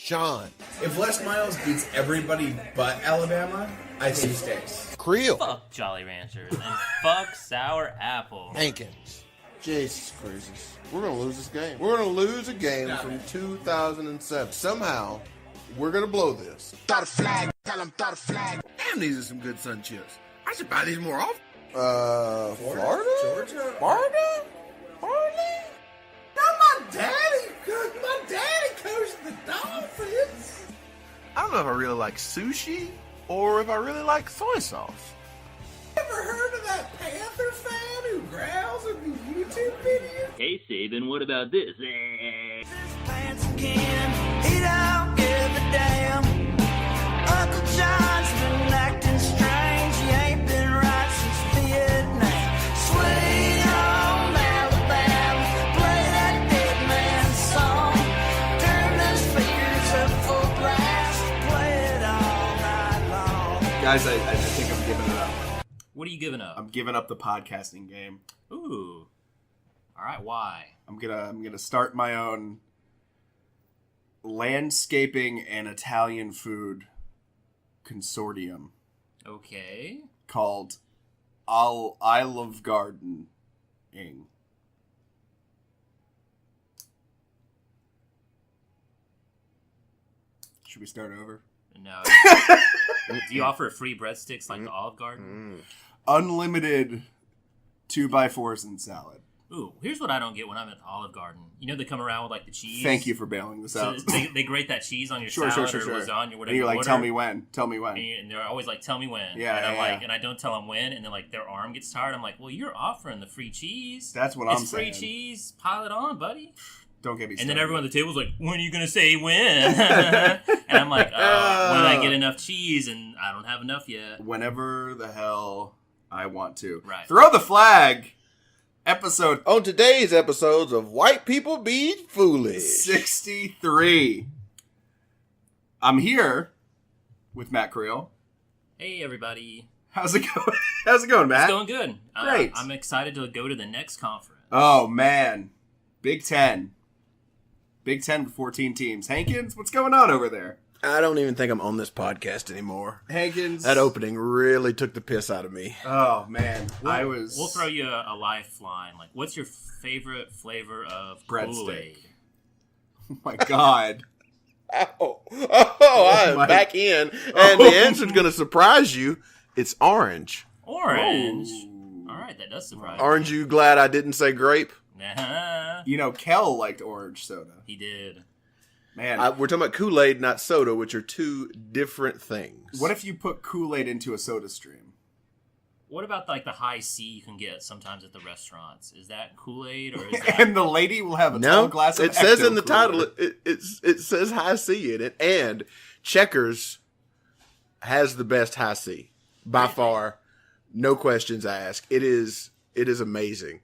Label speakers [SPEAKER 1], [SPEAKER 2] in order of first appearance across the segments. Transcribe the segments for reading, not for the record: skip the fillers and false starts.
[SPEAKER 1] John.
[SPEAKER 2] If Les Miles beats everybody but Alabama, I think he stays.
[SPEAKER 1] Creel.
[SPEAKER 3] Fuck Jolly Ranchers and fuck Sour Apple.
[SPEAKER 1] Hankins.
[SPEAKER 4] Jesus Christ. We're going to lose this game. We're going to lose a game from 2007. Somehow, we're going to blow this.
[SPEAKER 5] Throw the flag. Tell them throw the flag.
[SPEAKER 6] Damn, these are some good sun chips. I should buy these more often.
[SPEAKER 4] Florida?
[SPEAKER 2] Georgia?
[SPEAKER 4] Florida?
[SPEAKER 2] My daddy coached the Dolphins.
[SPEAKER 6] I don't know if I really like sushi or if I really like soy sauce.
[SPEAKER 2] Ever heard of that Panther fan who growls in the YouTube videos?
[SPEAKER 7] Hey, Saban, what about this?
[SPEAKER 8] Pants again, he don't give a damn. Uncle John's been acting strange, he ain't been right since Vietnam. Sweet home Alabama, play that dead man song. Turn those speakers up full blast, play it all night long.
[SPEAKER 9] Guys, I think I'm giving it up.
[SPEAKER 3] What are you giving up?
[SPEAKER 9] I'm giving up the podcasting game.
[SPEAKER 3] Ooh. All right, why?
[SPEAKER 9] I'm gonna start my own landscaping and Italian food consortium
[SPEAKER 3] Okay.
[SPEAKER 9] called Olive Garden Ing. Should we start over?
[SPEAKER 3] No. Do you offer free breadsticks like the Olive Garden?
[SPEAKER 9] Unlimited 2x4s and salad.
[SPEAKER 3] Ooh, here's what I don't get when I'm at the Olive Garden. You know they come around with like the cheese.
[SPEAKER 9] Thank you for bailing this
[SPEAKER 3] So
[SPEAKER 9] out.
[SPEAKER 3] they grate that cheese on your
[SPEAKER 9] Sure.
[SPEAKER 3] salad or lasagna or whatever.
[SPEAKER 9] And you're like,
[SPEAKER 3] you
[SPEAKER 9] tell
[SPEAKER 3] order.
[SPEAKER 9] me when.
[SPEAKER 3] And they're always like, tell me when.
[SPEAKER 9] Yeah,
[SPEAKER 3] and I'm
[SPEAKER 9] yeah,
[SPEAKER 3] like,
[SPEAKER 9] yeah.
[SPEAKER 3] and I don't tell them when, and then like their arm gets tired. I'm like, well, you're offering the free cheese.
[SPEAKER 9] That's what I'm
[SPEAKER 3] It's free
[SPEAKER 9] saying.
[SPEAKER 3] cheese. Pile it on, buddy.
[SPEAKER 9] Don't get me started.
[SPEAKER 3] And then everyone at the table's like, when are you going to say when? And I'm like, when I get enough cheese, and I don't have enough yet.
[SPEAKER 9] Whenever the hell I want to.
[SPEAKER 3] Right.
[SPEAKER 9] Throw the flag. Episode
[SPEAKER 4] On today's episodes of White People Be Foolish.
[SPEAKER 9] 63. I'm here with Matt Creel.
[SPEAKER 3] Hey, everybody.
[SPEAKER 9] How's it going? How's it going, Matt?
[SPEAKER 3] It's going good.
[SPEAKER 9] Great.
[SPEAKER 3] I'm excited to go to the next conference.
[SPEAKER 9] Oh, man. Big Ten. Big Ten with 14 teams. Hankins, what's going on over there?
[SPEAKER 4] I don't even think I'm on this podcast anymore.
[SPEAKER 9] Hankins.
[SPEAKER 4] That opening really took the piss out of me.
[SPEAKER 9] Oh, man.
[SPEAKER 3] We'll throw you a lifeline. Like, what's your favorite flavor of
[SPEAKER 9] Breadstick.
[SPEAKER 3] Kool-Aid?
[SPEAKER 9] Oh, my God.
[SPEAKER 4] I am
[SPEAKER 9] my-
[SPEAKER 4] back in, and the answer's going to surprise you. It's orange.
[SPEAKER 3] Orange.
[SPEAKER 9] Ooh.
[SPEAKER 3] All right, that does surprise
[SPEAKER 4] Aren't you glad I didn't say grape?
[SPEAKER 3] me. Nah,
[SPEAKER 9] You know, Kel liked orange soda.
[SPEAKER 3] he did.
[SPEAKER 9] Man,
[SPEAKER 4] We're talking about Kool-Aid, not soda, which are two different things.
[SPEAKER 9] what if you put Kool-Aid into a soda stream?
[SPEAKER 3] What about like the high C you can get sometimes at the restaurants? Is that Kool-Aid or is that?
[SPEAKER 9] And the lady will have a
[SPEAKER 4] No,
[SPEAKER 9] tall glass of
[SPEAKER 4] it says in the
[SPEAKER 9] Ecto-Cooler.
[SPEAKER 4] title, it says high C in it, and Checkers has the best high C by far, no questions asked. It is amazing.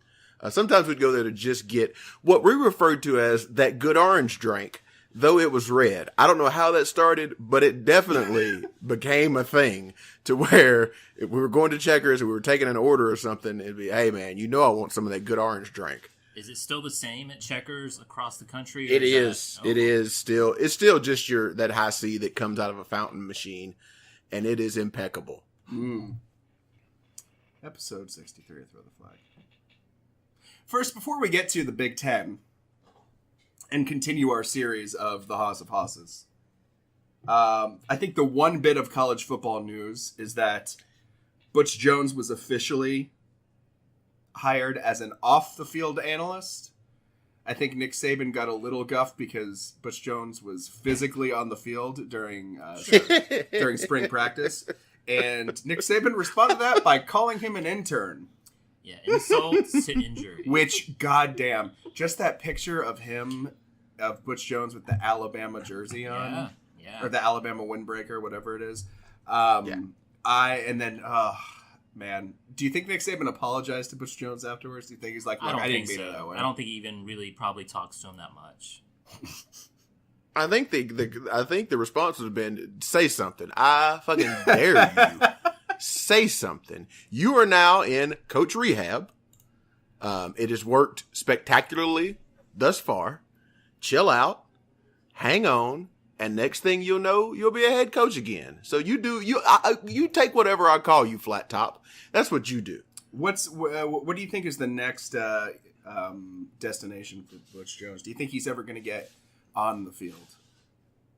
[SPEAKER 4] Sometimes we'd go there to just get what we referred to as that good orange drink, though it was red. I don't know how that started, but it definitely became a thing to where if we were going to Checkers and we were taking an order or something, it'd be, hey man, you know I want some of that good orange drink.
[SPEAKER 3] Is it still the same at Checkers across the country?
[SPEAKER 4] It is. It is still. It's still just that high C that comes out of a fountain machine, and it is impeccable.
[SPEAKER 9] Episode 63 of Throw the Flag. First, before we get to the Big Ten and continue our series of the Haas of Hosses, I think the one bit of college football news is that Butch Jones was officially hired as an off-the-field analyst. I think Nick Saban got a little guff because Butch Jones was physically on the field during spring practice. And Nick Saban responded to that by calling him an intern.
[SPEAKER 3] Yeah, insults to injury.
[SPEAKER 9] Which, goddamn, just that picture of him, of Butch Jones with the Alabama jersey on.
[SPEAKER 3] Yeah.
[SPEAKER 9] Or the Alabama windbreaker, whatever it is. Man, do you think Nick Saban apologized to Butch Jones afterwards? Do you think he's like, look, I didn't mean it that way?
[SPEAKER 3] I don't think he even really probably talks to him that much.
[SPEAKER 4] I think the response would have been, say something. I fucking dare you. Say something. You are now in coach rehab. It has worked spectacularly thus far. Chill out. Hang on. And next thing you'll know, you'll be a head coach again. So you take whatever I call you, flat top. That's what you do.
[SPEAKER 9] What do you think is the next destination for Butch Jones? Do you think he's ever going to get on the field?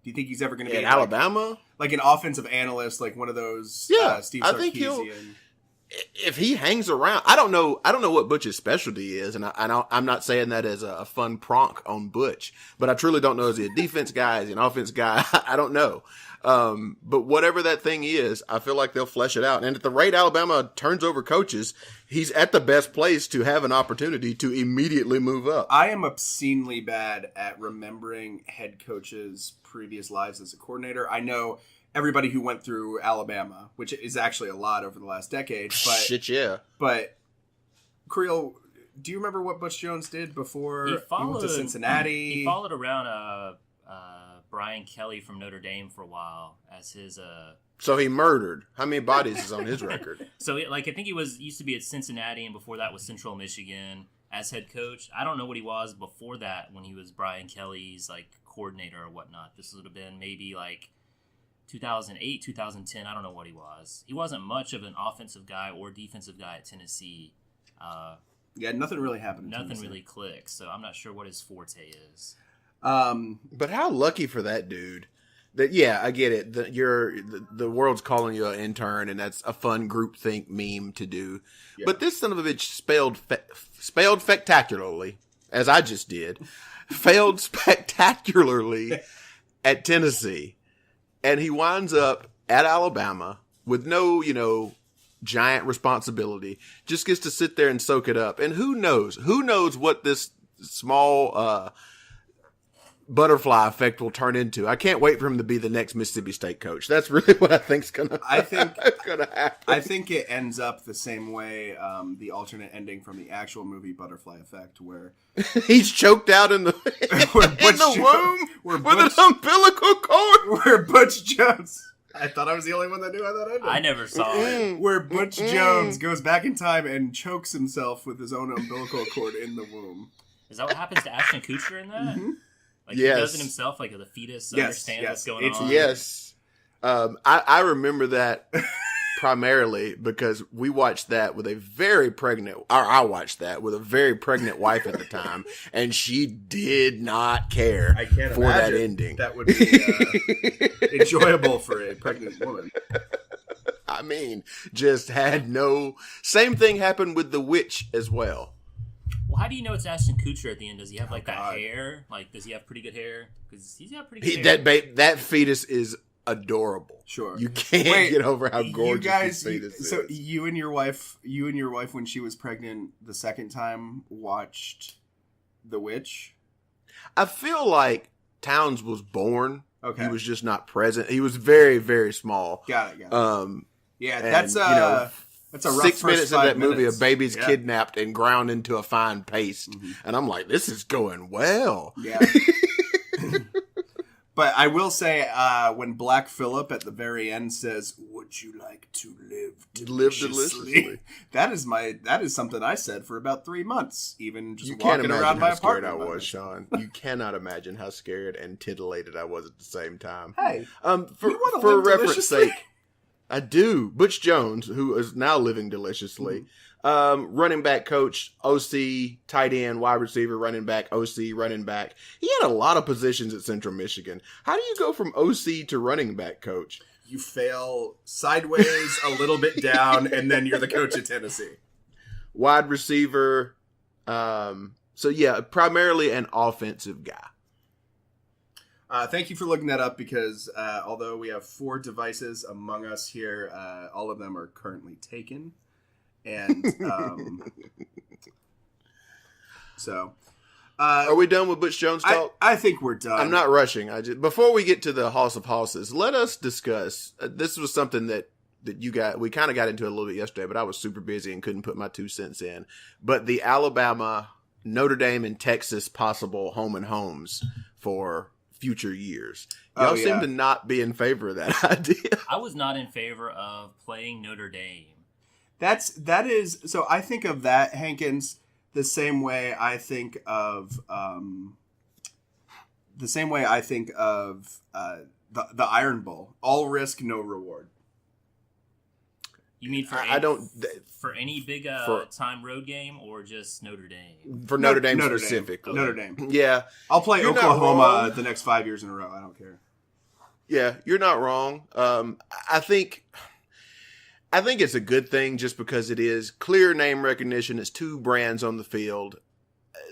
[SPEAKER 9] Do you think he's ever going to
[SPEAKER 4] In
[SPEAKER 9] be
[SPEAKER 4] Alabama?
[SPEAKER 9] like an offensive analyst, like one of those Steve Sarkisian?
[SPEAKER 4] I think if he hangs around, I don't know what Butch's specialty is, and I'm not saying that as a fun prank on Butch, but I truly don't know. Is he a defense guy? Is he an offense guy? I don't know. But whatever that thing is, I feel like they'll flesh it out. And at the rate Alabama turns over coaches, he's at the best place to have an opportunity to immediately move up.
[SPEAKER 9] I am obscenely bad at remembering head coaches' previous lives as a coordinator. I know everybody who went through Alabama, which is actually a lot over the last decade. But,
[SPEAKER 4] Shit, yeah.
[SPEAKER 9] But, Creel, do you remember what Butch Jones did before he went to Cincinnati?
[SPEAKER 3] He followed around Brian Kelly from Notre Dame for a while as his...
[SPEAKER 4] So he murdered. How many bodies is on his record?
[SPEAKER 3] So, I think he used to be at Cincinnati, and before that was Central Michigan as head coach. I don't know what he was before that when he was Brian Kelly's, coordinator or whatnot. This would have been maybe, 2008, 2010. I don't know what he was. He wasn't much of an offensive guy or defensive guy at Tennessee.
[SPEAKER 9] Yeah, nothing really happened.
[SPEAKER 3] Nothing really clicked, so I'm not sure what his forte is.
[SPEAKER 4] But how lucky for that dude. That I get it. The world's calling you an intern, and that's a fun groupthink meme to do. Yeah. But this son of a bitch failed spectacularly, as I just did, failed spectacularly at Tennessee, and he winds up at Alabama with no, giant responsibility. Just gets to sit there and soak it up. And who knows what this small butterfly effect will turn into. I can't wait for him to be the next Mississippi State coach. That's really what I think's gonna happen.
[SPEAKER 9] I think it ends up the same way, the alternate ending from the actual movie Butterfly Effect, where
[SPEAKER 4] he's choked out in the womb with an umbilical cord.
[SPEAKER 9] Where Butch Jones. I thought I was the only one that knew how that ended.
[SPEAKER 3] I never saw it.
[SPEAKER 9] Where Butch Jones goes back in time and chokes himself with his own umbilical cord in the womb.
[SPEAKER 3] Is that what happens to Ashton Kutcher in that?
[SPEAKER 9] Mm-hmm.
[SPEAKER 3] He does it himself, the fetus understands what's going on.
[SPEAKER 4] Yes. I remember that primarily because we watched that with a very pregnant, or I watched that with a very pregnant wife at the time, and she did not care for that ending.
[SPEAKER 9] That would be enjoyable for a pregnant woman.
[SPEAKER 4] I mean, just had no... Same thing happened with The Witch as well.
[SPEAKER 3] Well, how do you know it's Ashton Kutcher at the end? Does he have that hair? Does he have pretty good hair? Because he's got pretty good hair.
[SPEAKER 4] That fetus is adorable.
[SPEAKER 9] Sure,
[SPEAKER 4] you can't get over how gorgeous this fetus is.
[SPEAKER 9] So you and your wife, when she was pregnant the second time, watched The Witch.
[SPEAKER 4] I feel like Towns was born.
[SPEAKER 9] Okay,
[SPEAKER 4] he was just not present. He was very, very small.
[SPEAKER 9] Got it.
[SPEAKER 4] Yeah,
[SPEAKER 9] that's that's a rough
[SPEAKER 4] 6 minutes of that movie. A
[SPEAKER 9] minutes.
[SPEAKER 4] baby's kidnapped and ground into a fine paste, and I'm like, this is going well.
[SPEAKER 9] Yeah. But I will say, when Black Phillip at the very end says, "Would you like to live deliciously?" That is something I said for about 3 months, even just walking around my apartment.
[SPEAKER 4] I was, Sean. You cannot imagine how scared and titillated I was at the same time.
[SPEAKER 9] Hey,
[SPEAKER 4] for reference sake. I do. Butch Jones, who is now living deliciously, running back coach, OC, tight end, wide receiver, running back, OC, running back. He had a lot of positions at Central Michigan. How do you go from OC to running back coach?
[SPEAKER 9] You fail sideways, a little bit down, and then you're the coach at Tennessee.
[SPEAKER 4] Wide receiver. Primarily an offensive guy.
[SPEAKER 9] Thank you for looking that up because although we have 4 devices among us here, all of them are currently taken. And are
[SPEAKER 4] we done with Butch Jones talk?
[SPEAKER 9] I think we're done.
[SPEAKER 4] I'm not rushing. Before we get to the House of Hosses, let us discuss. This was something that we kind of got into a little bit yesterday, but I was super busy and couldn't put my 2 cents in. But the Alabama, Notre Dame, and Texas possible home and homes for future years. Y'all seem to not be in favor of that idea.
[SPEAKER 3] I was not in favor of playing Notre Dame.
[SPEAKER 9] That is so I think of that, Hankins, the same way I think of the same way I think of the Iron Bowl. All risk, no reward.
[SPEAKER 3] You mean for for any big time road game or just Notre Dame?
[SPEAKER 4] For Notre Dame specifically.
[SPEAKER 9] Notre Dame.
[SPEAKER 4] Yeah.
[SPEAKER 9] I'll play
[SPEAKER 4] You're not
[SPEAKER 9] Oklahoma
[SPEAKER 4] wrong.
[SPEAKER 9] the next 5 years in a row. I don't care.
[SPEAKER 4] Yeah, you're not wrong. I think it's a good thing just because it is clear name recognition. It's two brands on the field.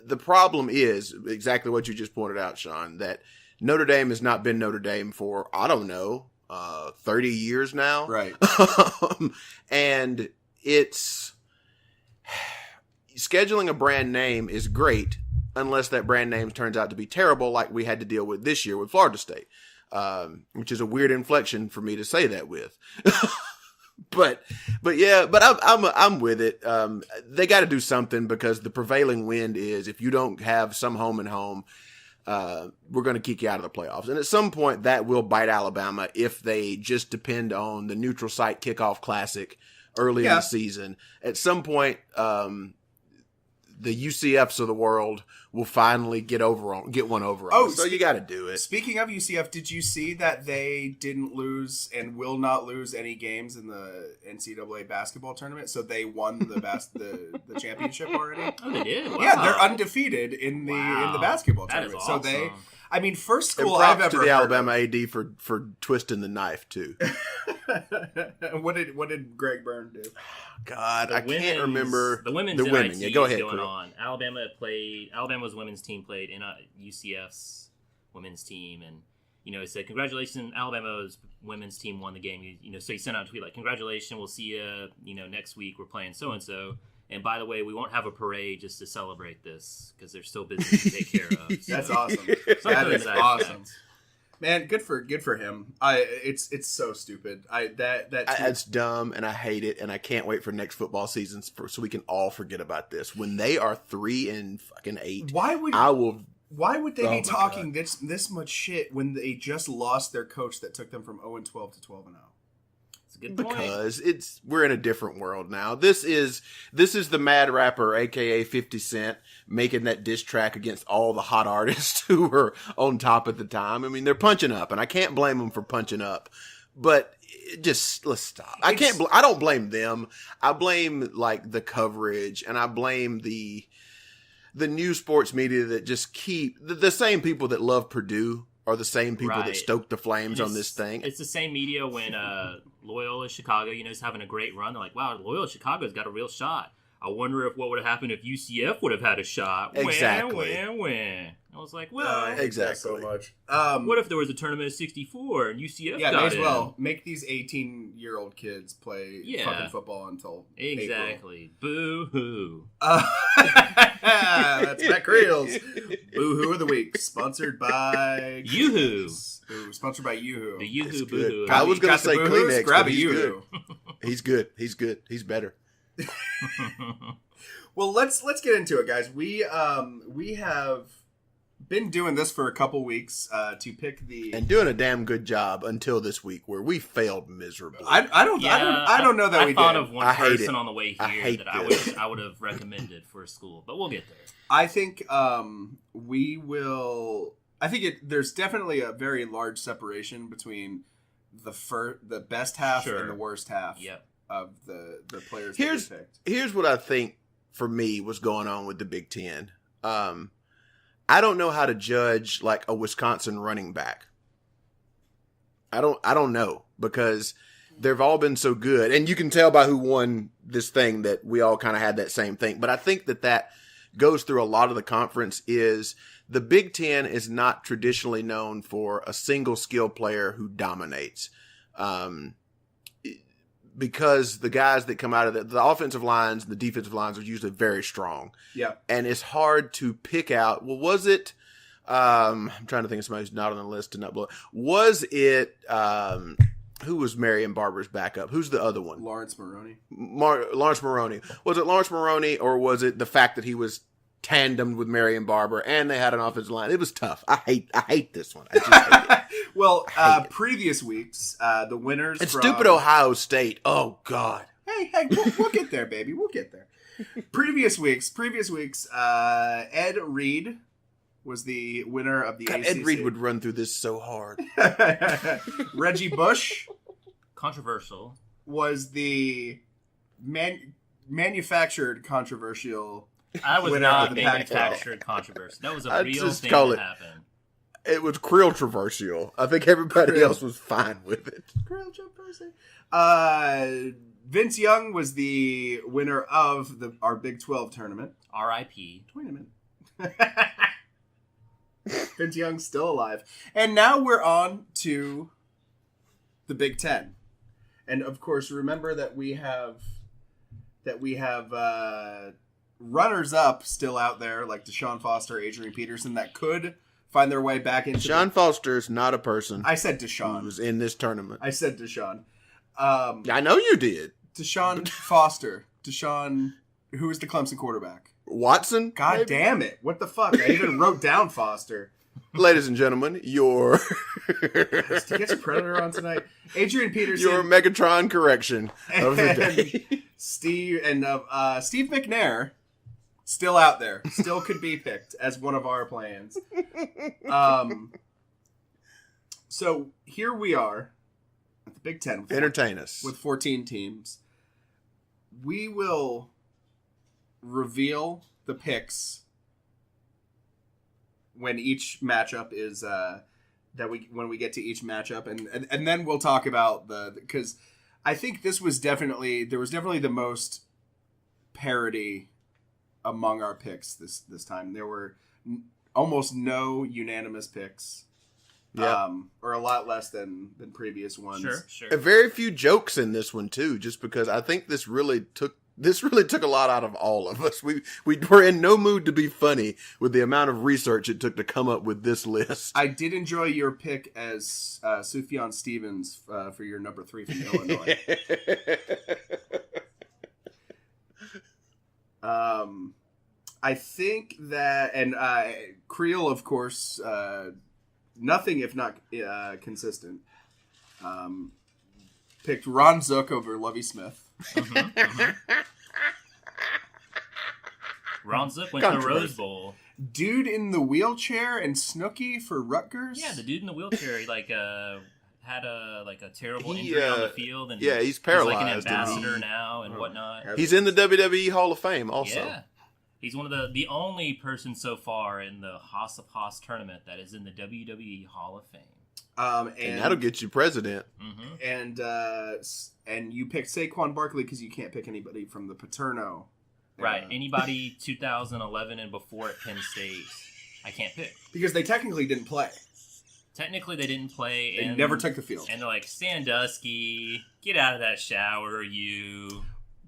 [SPEAKER 4] The problem is exactly what you just pointed out, Sean, that Notre Dame has not been Notre Dame for, I don't know, 30 years now.
[SPEAKER 9] Right.
[SPEAKER 4] And it's scheduling a brand name is great unless that brand name turns out to be terrible, like we had to deal with this year with Florida State, which is a weird inflection for me to say that with. But I'm with it. They got to do something because the prevailing wind is if you don't have some home and home, we're going to kick you out of the playoffs. And at some point that will bite Alabama if they just depend on the neutral site kickoff classic early in the season. At some point, the UCFs of the world will finally get one over on us. So you got to do it.
[SPEAKER 9] Speaking of UCF, did you see that they didn't lose and will not lose any games in the NCAA basketball tournament? So they won the championship already.
[SPEAKER 3] Oh, they did. Wow.
[SPEAKER 9] Yeah, they're undefeated in the basketball
[SPEAKER 3] That is
[SPEAKER 9] tournament.
[SPEAKER 3] awesome.
[SPEAKER 9] So they, I mean, first school
[SPEAKER 4] And props
[SPEAKER 9] I've
[SPEAKER 4] to
[SPEAKER 9] ever
[SPEAKER 4] the
[SPEAKER 9] heard
[SPEAKER 4] Alabama AD for twisting the knife too.
[SPEAKER 9] of. What did Greg Byrne do?
[SPEAKER 4] God, I can't remember
[SPEAKER 3] the women's NIT
[SPEAKER 4] Yeah, go ahead.
[SPEAKER 3] going
[SPEAKER 4] Corey.
[SPEAKER 3] on. Alabama's women's team played in UCF's women's team, and it said congratulations, Alabama's women's team won the game. So he sent out a tweet like, congratulations, we'll see you. Next week we're playing so and so. And by the way, we won't have a parade just to celebrate this because they're still busy to take care of. So.
[SPEAKER 9] That's awesome.
[SPEAKER 3] Something
[SPEAKER 9] That
[SPEAKER 3] to
[SPEAKER 9] is
[SPEAKER 3] that
[SPEAKER 9] awesome.
[SPEAKER 3] effect.
[SPEAKER 9] Man, good for him. It's so stupid.
[SPEAKER 4] It's dumb, and I hate it, and I can't wait for next football season so we can all forget about this. When they are 3-8,
[SPEAKER 9] Why would they
[SPEAKER 4] Oh
[SPEAKER 9] be
[SPEAKER 4] my
[SPEAKER 9] talking this much shit when they just lost their coach that took them from 0-12 to 12-0?
[SPEAKER 3] It's a good point.
[SPEAKER 4] Because we're in a different world now. This is the mad rapper, aka 50 Cent, making that diss track against all the hot artists who were on top at the time. I mean, they're punching up, and I can't blame them for punching up. But let's stop. I don't blame them. I blame like the coverage, and I blame the new sports media that just keep the same people that love Purdue are the same people that stoke the flames on this thing.
[SPEAKER 3] It's the same media when Loyola Chicago, is having a great run. They're like, wow, Loyola Chicago's got a real shot. I wonder what would have happened if UCF would have had a shot.
[SPEAKER 4] Exactly.
[SPEAKER 3] When. I was like, well,
[SPEAKER 4] Exactly.
[SPEAKER 9] So much.
[SPEAKER 3] What if there was a tournament of 64 and UCF
[SPEAKER 9] Yeah,
[SPEAKER 3] got
[SPEAKER 9] may as
[SPEAKER 3] in?
[SPEAKER 9] well make these 18-year-old kids play fucking football until
[SPEAKER 3] Exactly. Boo hoo.
[SPEAKER 9] That's Matt Creels. Boo hoo of the week, sponsored by
[SPEAKER 3] Yoo-hoo.
[SPEAKER 9] Sponsored by Yoo-hoo.
[SPEAKER 3] The Yoo-hoo
[SPEAKER 4] It's
[SPEAKER 3] boo
[SPEAKER 4] good.
[SPEAKER 3] hoo.
[SPEAKER 4] I was going to say Kleenex,
[SPEAKER 9] grab
[SPEAKER 4] but
[SPEAKER 9] a
[SPEAKER 4] he's
[SPEAKER 9] Yoo-hoo.
[SPEAKER 4] good. He's good. He's better.
[SPEAKER 9] Well, let's get into it, guys. We have been doing this for a couple weeks to pick the
[SPEAKER 4] And doing a damn good job until this week where we failed miserably.
[SPEAKER 9] I don't know that we
[SPEAKER 3] thought
[SPEAKER 9] did.
[SPEAKER 3] of one
[SPEAKER 4] I hate
[SPEAKER 3] person
[SPEAKER 4] it.
[SPEAKER 3] on the way
[SPEAKER 4] I
[SPEAKER 3] here
[SPEAKER 4] hate
[SPEAKER 3] that
[SPEAKER 4] this.
[SPEAKER 3] I would have recommended for a school, but we'll get there.
[SPEAKER 9] I think we will. I think there's definitely a very large separation between the best half and the worst half of the players that we picked.
[SPEAKER 4] Here's what I think for me was going on with the Big Ten. I don't know how to judge like a Wisconsin running back. I don't know because they've all been so good, and you can tell by who won this thing that we all kind of had that same thing. But I think that goes through a lot of the conference is the Big Ten is not traditionally known for a single skill player who dominates. Because the guys that come out of the offensive lines and the defensive lines are usually very strong. Yeah. And it's hard to pick out, well, was it, I'm trying to think of somebody who's not on the list to not blow. Was it, who was Marion Barber's backup? Who's the other one?
[SPEAKER 9] Lawrence Maroney.
[SPEAKER 4] Lawrence Maroney. Was it Lawrence Maroney or was it the fact that he was tandemed with Marion Barber and they had an offensive line? It was tough. I hate this one. I just hate it.
[SPEAKER 9] Well, previous weeks, the winners
[SPEAKER 4] and
[SPEAKER 9] from...
[SPEAKER 4] stupid Ohio State. Oh, God.
[SPEAKER 9] Hey, we'll get there, baby. We'll get there. Previous weeks, Ed Reed was the winner of the
[SPEAKER 4] God,
[SPEAKER 9] ACC.
[SPEAKER 4] Ed Reed would run through this so hard.
[SPEAKER 9] Reggie Bush
[SPEAKER 3] Controversial.
[SPEAKER 9] was the manufactured controversial.
[SPEAKER 3] I was
[SPEAKER 9] Winner of
[SPEAKER 3] not
[SPEAKER 9] the Pac-12.
[SPEAKER 3] manufactured controversy. That was a
[SPEAKER 4] I'd
[SPEAKER 3] real
[SPEAKER 4] just
[SPEAKER 3] thing
[SPEAKER 4] call
[SPEAKER 3] that
[SPEAKER 4] it-
[SPEAKER 3] happened.
[SPEAKER 4] It was controversial. I think everybody
[SPEAKER 9] Krill.
[SPEAKER 4] else was fine with it.
[SPEAKER 9] Vince Young was the winner of our Big 12 tournament.
[SPEAKER 3] R.I.P.
[SPEAKER 9] Vince Young's still alive. And now we're on to the Big 10. And of course, remember that we have runners up still out there like Deshaun Foster, Adrian Peterson that could find their way back into
[SPEAKER 4] Sean Foster is not a person
[SPEAKER 9] I said
[SPEAKER 4] who
[SPEAKER 9] Deshaun.
[SPEAKER 4] was in this tournament.
[SPEAKER 9] I said Deshaun.
[SPEAKER 4] I know you did.
[SPEAKER 9] Deshaun Foster. Deshaun, who is the Clemson quarterback?
[SPEAKER 4] Watson?
[SPEAKER 9] God
[SPEAKER 4] maybe?
[SPEAKER 9] damn it. What the fuck? I even wrote down Foster.
[SPEAKER 4] Ladies and gentlemen, your
[SPEAKER 9] To get your Predator on tonight. Adrian Peterson.
[SPEAKER 4] your Megatron correction of the day.
[SPEAKER 9] Steve McNair, still out there. Still could be picked as one of our plans. So here we are at the Big Ten.
[SPEAKER 4] Entertain us.
[SPEAKER 9] With 14 teams. We will reveal the picks when each matchup is when we get to each matchup, and then we'll talk about because I think there was definitely the most parity among our picks this time. There were almost no unanimous picks.
[SPEAKER 4] Yeah.
[SPEAKER 9] Or a lot less than previous ones.
[SPEAKER 3] Sure.
[SPEAKER 4] Very few jokes in this one too, just because I think this really took a lot out of all of us. We were in no mood to be funny with the amount of research it took to come up with this list.
[SPEAKER 9] I did enjoy your pick as Sufjan Stevens for your number 3 from Illinois. I think that, and Creel, of course, nothing if not consistent. Picked Ron Zook over Lovie Smith.
[SPEAKER 3] Ron Zook went to the Rose Bowl.
[SPEAKER 9] Dude in the wheelchair and Snooki for Rutgers.
[SPEAKER 3] Yeah, the dude in the wheelchair, he had a terrible injury on the field, and
[SPEAKER 4] he's
[SPEAKER 3] He's
[SPEAKER 4] paralyzed.
[SPEAKER 3] like an ambassador now and whatnot.
[SPEAKER 4] He's in the WWE Hall of Fame also.
[SPEAKER 3] Yeah, he's one of the only person so far in the Haas of Haas tournament that is in the WWE Hall of Fame.
[SPEAKER 4] And that'll get you president.
[SPEAKER 9] And you picked Saquon Barkley because you can't pick anybody from the Paterno.
[SPEAKER 3] Right. Anybody 2011 and before at Penn State, I can't pick.
[SPEAKER 9] Because they technically didn't play.
[SPEAKER 3] Technically, they didn't play.
[SPEAKER 9] They never took the field.
[SPEAKER 3] And they're like, Sandusky, get out of that shower, you.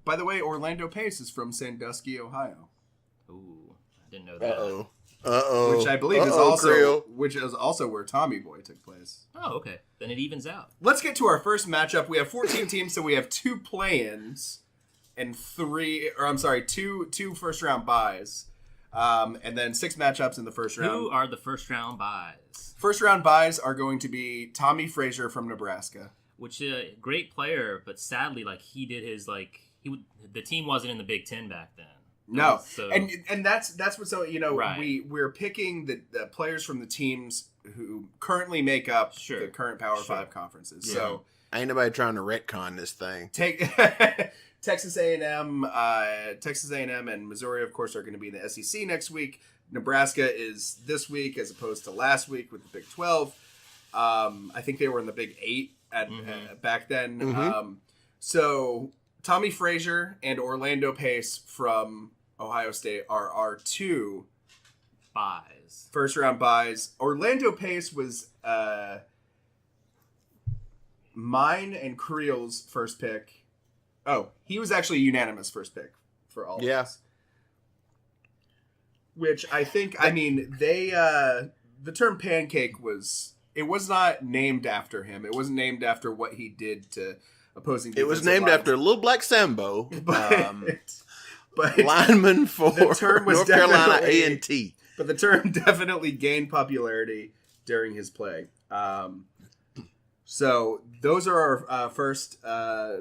[SPEAKER 9] By the way, Orlando Pace is from Sandusky, Ohio.
[SPEAKER 3] Ooh, I didn't know that.
[SPEAKER 4] Uh-oh.
[SPEAKER 9] Which I believe is also where Tommy Boy took place.
[SPEAKER 3] Oh, okay. Then it evens out.
[SPEAKER 9] Let's get to our first matchup. We have 14 teams, so we have 2 play-ins and 2 first-round buys. And then 6 matchups in the first round.
[SPEAKER 3] Who are the first-round buys?
[SPEAKER 9] First-round buys are going to be Tommy Frazier from Nebraska.
[SPEAKER 3] Which great player, but sadly, he did his the team wasn't in the Big Ten back then.
[SPEAKER 9] No,
[SPEAKER 3] So,
[SPEAKER 9] and that's what's so
[SPEAKER 3] Right.
[SPEAKER 9] we're picking the players from the teams who currently make up the current Power 5 conferences.
[SPEAKER 4] Yeah.
[SPEAKER 9] So
[SPEAKER 4] ain't nobody trying to retcon this thing.
[SPEAKER 9] take Texas A&M, and Missouri, of course, are going to be in the SEC next week. Nebraska is this week as opposed to last week with the Big 12. I think they were in the Big 8 back then. So Tommy Frazier and Orlando Pace from Ohio State are our 2
[SPEAKER 3] buys.
[SPEAKER 9] first round buys. Orlando Pace was mine and Creel's first pick. Oh, he was actually a unanimous first pick for all of us. Which I think, the term pancake was not named after him. It wasn't named after what he did to opposing
[SPEAKER 4] It was
[SPEAKER 9] defensive
[SPEAKER 4] named
[SPEAKER 9] linemen.
[SPEAKER 4] after Little Black Sambo,
[SPEAKER 9] But
[SPEAKER 4] lineman for
[SPEAKER 9] the term was
[SPEAKER 4] North Carolina
[SPEAKER 9] definitely-
[SPEAKER 4] A&T.
[SPEAKER 9] But the term definitely gained popularity during his play. So those are our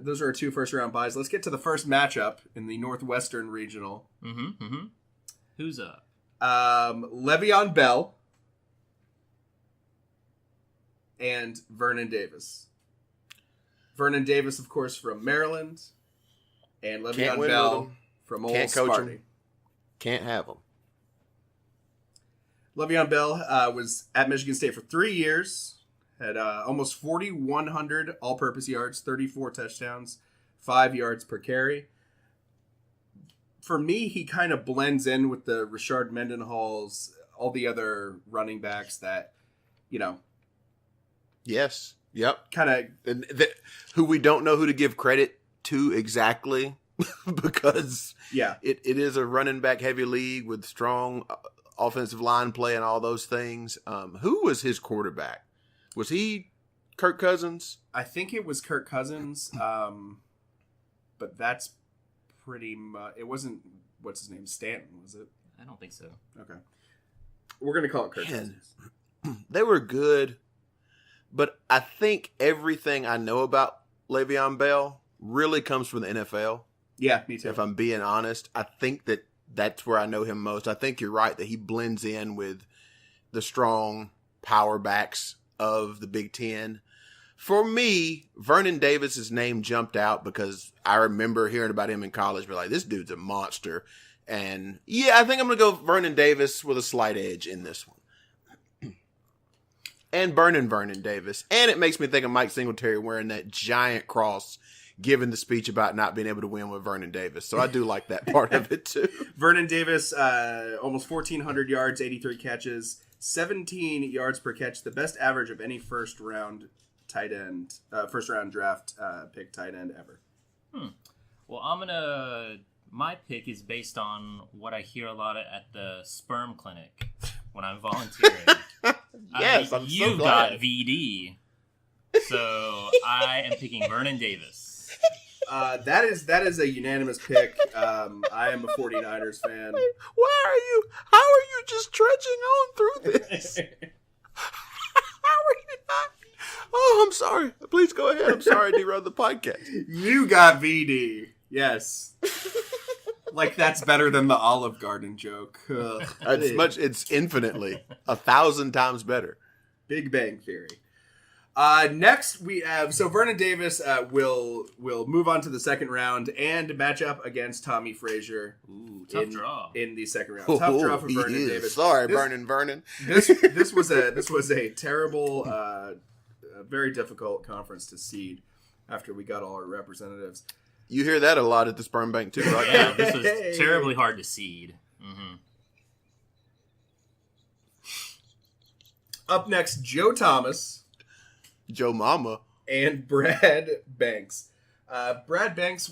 [SPEAKER 9] those are our 2 first round buys. Let's get to the first matchup in the Northwestern Regional.
[SPEAKER 3] Who's up?
[SPEAKER 9] Le'Veon Bell and Vernon Davis. Vernon Davis, of course, from Maryland, and
[SPEAKER 4] Can't
[SPEAKER 9] Le'Veon
[SPEAKER 4] win
[SPEAKER 9] Bell
[SPEAKER 4] with 'em.
[SPEAKER 9] from Old
[SPEAKER 4] Can't coach 'em.
[SPEAKER 9] Sparty.
[SPEAKER 4] Can't have them.
[SPEAKER 9] Le'Veon Bell was at Michigan State for 3 years, had almost 4,100 all-purpose yards, 34 touchdowns, 5 yards per carry. For me, he kind of blends in with the Rashard Mendenhalls, all the other running backs that,
[SPEAKER 4] Yes. Yep.
[SPEAKER 9] kind of
[SPEAKER 4] And who we don't know who to give credit to exactly because it is a running back heavy league with strong offensive line play and all those things. Who was his quarterback? Was he Kirk Cousins?
[SPEAKER 9] I think it was Kirk Cousins, but that's pretty much. It wasn't. What's his name? Stanton, was it?
[SPEAKER 3] I don't think so.
[SPEAKER 9] Okay, we're gonna call it Kirk
[SPEAKER 4] Man.
[SPEAKER 9] Cousins.
[SPEAKER 4] They were good, but I think everything I know about Le'Veon Bell really comes from the NFL.
[SPEAKER 9] Yeah, me too.
[SPEAKER 4] If I'm being honest, I think that's where I know him most. I think you're right that he blends in with the strong power backs of the Big Ten. For me, Vernon Davis's name jumped out because I remember hearing about him in college. But like, this dude's a monster. And yeah, I think I'm going to go Vernon Davis with a slight edge in this one. And Vernon Davis. And it makes me think of Mike Singletary wearing that giant cross, giving the speech about not being able to win with Vernon Davis. So I do like that part of it too.
[SPEAKER 9] Vernon Davis, almost 1,400 yards, 83 catches, 17 yards per catch, the best average of any first round draft pick tight end ever.
[SPEAKER 3] Well, my pick is based on what I hear a lot at the sperm clinic when I'm volunteering.
[SPEAKER 4] Yes, I'm so
[SPEAKER 3] you
[SPEAKER 4] glad.
[SPEAKER 3] got VD, so I am picking Vernon Davis.
[SPEAKER 9] That is a unanimous pick. I am a 49ers fan.
[SPEAKER 4] How are you just trudging on through this? How are you not? Oh, I'm sorry. Please go ahead. I'm sorry I derailed the podcast.
[SPEAKER 9] You got VD. Yes. Like that's better than the Olive Garden joke. Ugh.
[SPEAKER 4] It's infinitely 1,000 times better.
[SPEAKER 9] Big Bang Theory. Next we have Vernon Davis will move on to the second round and match up against Tommy Frazier.
[SPEAKER 3] Ooh, tough draw
[SPEAKER 9] in the second round. Tough draw for Vernon Davis.
[SPEAKER 4] Sorry, Vernon.
[SPEAKER 9] This was a terrible, very difficult conference to seed after we got all our representatives.
[SPEAKER 4] You hear that a lot at the sperm bank too, right?
[SPEAKER 3] Yeah, this was terribly hard to seed. Mm-hmm.
[SPEAKER 9] Up next, Joe Thomas.
[SPEAKER 4] Joe Mama.
[SPEAKER 9] And Brad Banks. Brad Banks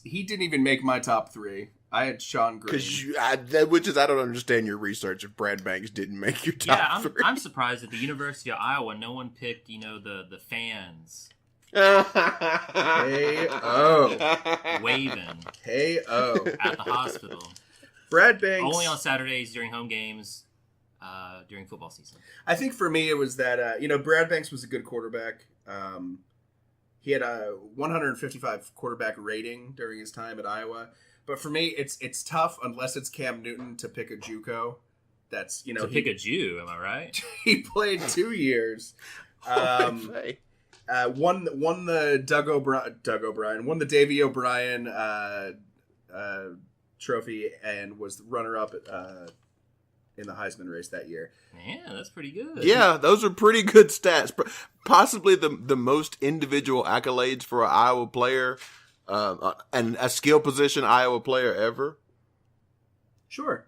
[SPEAKER 9] he didn't even make my top 3. I had Sean Green.
[SPEAKER 4] I don't understand your research if Brad Banks didn't make your top 3.
[SPEAKER 3] I'm surprised at the University of Iowa, no one picked, the fans.
[SPEAKER 9] Hey-oh.
[SPEAKER 3] Waving.
[SPEAKER 9] Hey-oh.
[SPEAKER 3] At the hospital.
[SPEAKER 9] Brad Banks.
[SPEAKER 3] Only on Saturdays during home games. During football season.
[SPEAKER 9] I think for me it was that Brad Banks was a good quarterback. He had a 155 quarterback rating during his time at Iowa. But for me, it's tough unless it's Cam Newton to pick a JUCO. That's
[SPEAKER 3] pick a Jew. Am I right?
[SPEAKER 9] He played 2 years. Won the Doug O'Brien, won the Davey O'Brien trophy, and was the runner-up in the Heisman race that year.
[SPEAKER 3] Man, that's pretty good.
[SPEAKER 4] Yeah, those are pretty good stats. Possibly the most individual accolades for an Iowa player and a skill position Iowa player ever.
[SPEAKER 9] Sure.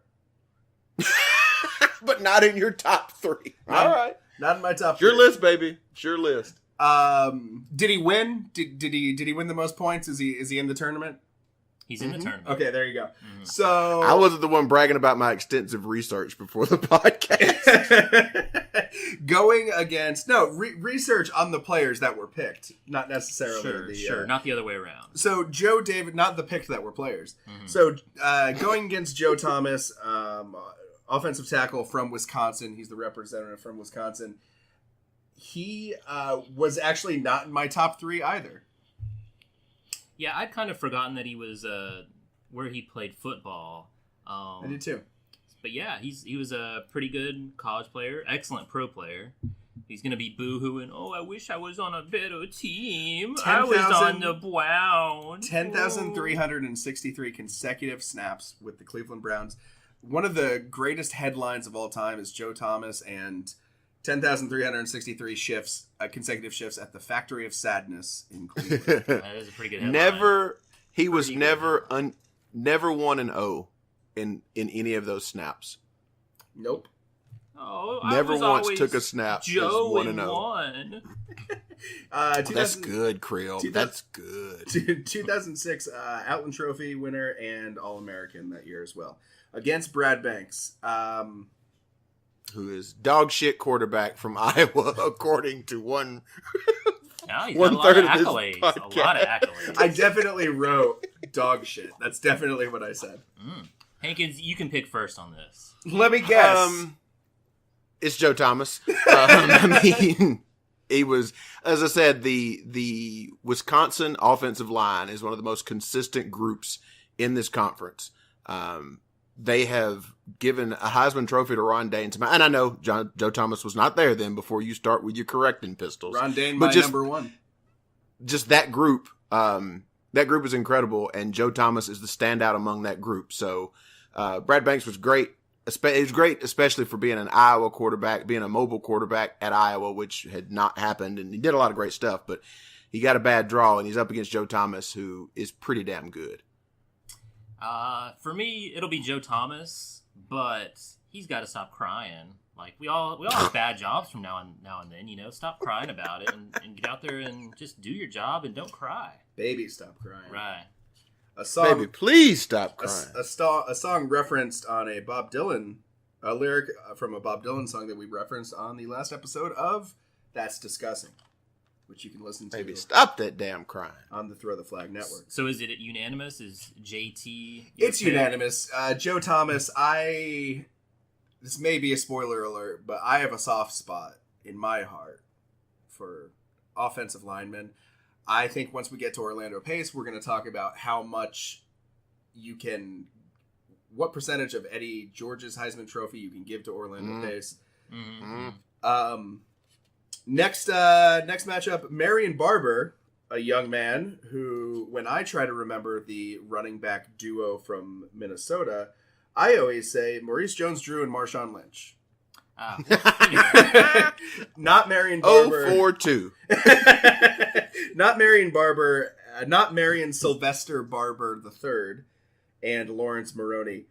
[SPEAKER 4] But not in your top 3. All right.
[SPEAKER 9] Not in my top 3.
[SPEAKER 4] Your list, baby. It's your list.
[SPEAKER 9] Did he win? Did he win the most points? Is he in the tournament?
[SPEAKER 3] He's in the tournament.
[SPEAKER 9] Okay, there you go.
[SPEAKER 3] Mm-hmm.
[SPEAKER 9] So
[SPEAKER 4] I wasn't the one bragging about my extensive research before the podcast.
[SPEAKER 9] Going against research on the players that were picked, not necessarily
[SPEAKER 3] Sure, not the other way around.
[SPEAKER 9] So Joe David, not the picked that were players.
[SPEAKER 3] Mm-hmm.
[SPEAKER 9] So going against Joe Thomas, offensive tackle from Wisconsin. He's the representative from Wisconsin. He was actually not in my top 3 either.
[SPEAKER 3] Yeah, I'd kind of forgotten that he was where he played football.
[SPEAKER 9] I did too.
[SPEAKER 3] But yeah, he was a pretty good college player, excellent pro player. He's going to be boo-hooing, oh, I wish I was on a better team.
[SPEAKER 9] 10,000
[SPEAKER 3] I was on the Browns.
[SPEAKER 9] 10,363 consecutive snaps with the Cleveland Browns. One of the greatest headlines of all time is Joe Thomas and 10,363 shifts, consecutive shifts at the Factory of Sadness in Cleveland.
[SPEAKER 3] That is a pretty good headline.
[SPEAKER 4] He was never won an O in any of those snaps.
[SPEAKER 9] Nope.
[SPEAKER 3] Oh,
[SPEAKER 4] Never
[SPEAKER 3] I was
[SPEAKER 4] once
[SPEAKER 3] always
[SPEAKER 4] took a snap as
[SPEAKER 3] Joe
[SPEAKER 4] 1-0.
[SPEAKER 3] That's
[SPEAKER 4] good, Creel. That's good.
[SPEAKER 9] 2006 Outland Trophy winner and All-American that year as well. Against Brad Banks.
[SPEAKER 4] Who is dog shit quarterback from Iowa, according to one
[SPEAKER 3] he's
[SPEAKER 4] one
[SPEAKER 3] got a lot
[SPEAKER 4] third
[SPEAKER 3] of
[SPEAKER 4] of this
[SPEAKER 3] accolades.
[SPEAKER 4] podcast.
[SPEAKER 3] A lot of accolades.
[SPEAKER 9] I definitely wrote dog shit. That's definitely what I said.
[SPEAKER 3] Hankins, you can pick first on this.
[SPEAKER 9] Let me guess.
[SPEAKER 4] It's Joe Thomas. I mean, he was, as I said, the Wisconsin offensive line is one of the most consistent groups in this conference. They have given a Heisman Trophy to Ron Dane. And I know Joe Thomas was not there then before you start with your correcting pistols.
[SPEAKER 9] Ron Dane, my number one. Just
[SPEAKER 4] that group is incredible, and Joe Thomas is the standout among that group. So Brad Banks was great. It was great, especially for being an Iowa quarterback, being a mobile quarterback at Iowa, which had not happened. And he did a lot of great stuff, but he got a bad draw, and he's up against Joe Thomas, who is pretty damn good.
[SPEAKER 3] For me, it'll be Joe Thomas, but he's got to stop crying. Like we all have bad jobs from now and then. You know, stop crying about it and get out there and just do your job and don't cry.
[SPEAKER 9] Baby, stop crying.
[SPEAKER 3] Right.
[SPEAKER 9] A song,
[SPEAKER 4] baby, please stop crying.
[SPEAKER 9] A song referenced on a Bob Dylan, a lyric from a Bob Dylan song that we referenced on the last episode of That's Discussing, which you can listen to.
[SPEAKER 4] Baby, stop that damn crying.
[SPEAKER 9] On the Throw the Flag Network.
[SPEAKER 3] So is it unanimous? Is JT?
[SPEAKER 9] It's unanimous. Joe Thomas, this may be a spoiler alert, but I have a soft spot in my heart for offensive linemen. I think once we get to Orlando Pace, we're going to talk about how much what percentage of Eddie George's Heisman Trophy you can give to Orlando Pace. Mm-hmm. Next matchup, Marion Barber, a young man who, when I try to remember the running back duo from Minnesota, I always say Maurice Jones-Drew and Marshawn Lynch. Not Marion Barber.
[SPEAKER 4] 0-4-2.
[SPEAKER 9] Not Marion Barber. Not Marion Sylvester Barber III and Lawrence Maroney.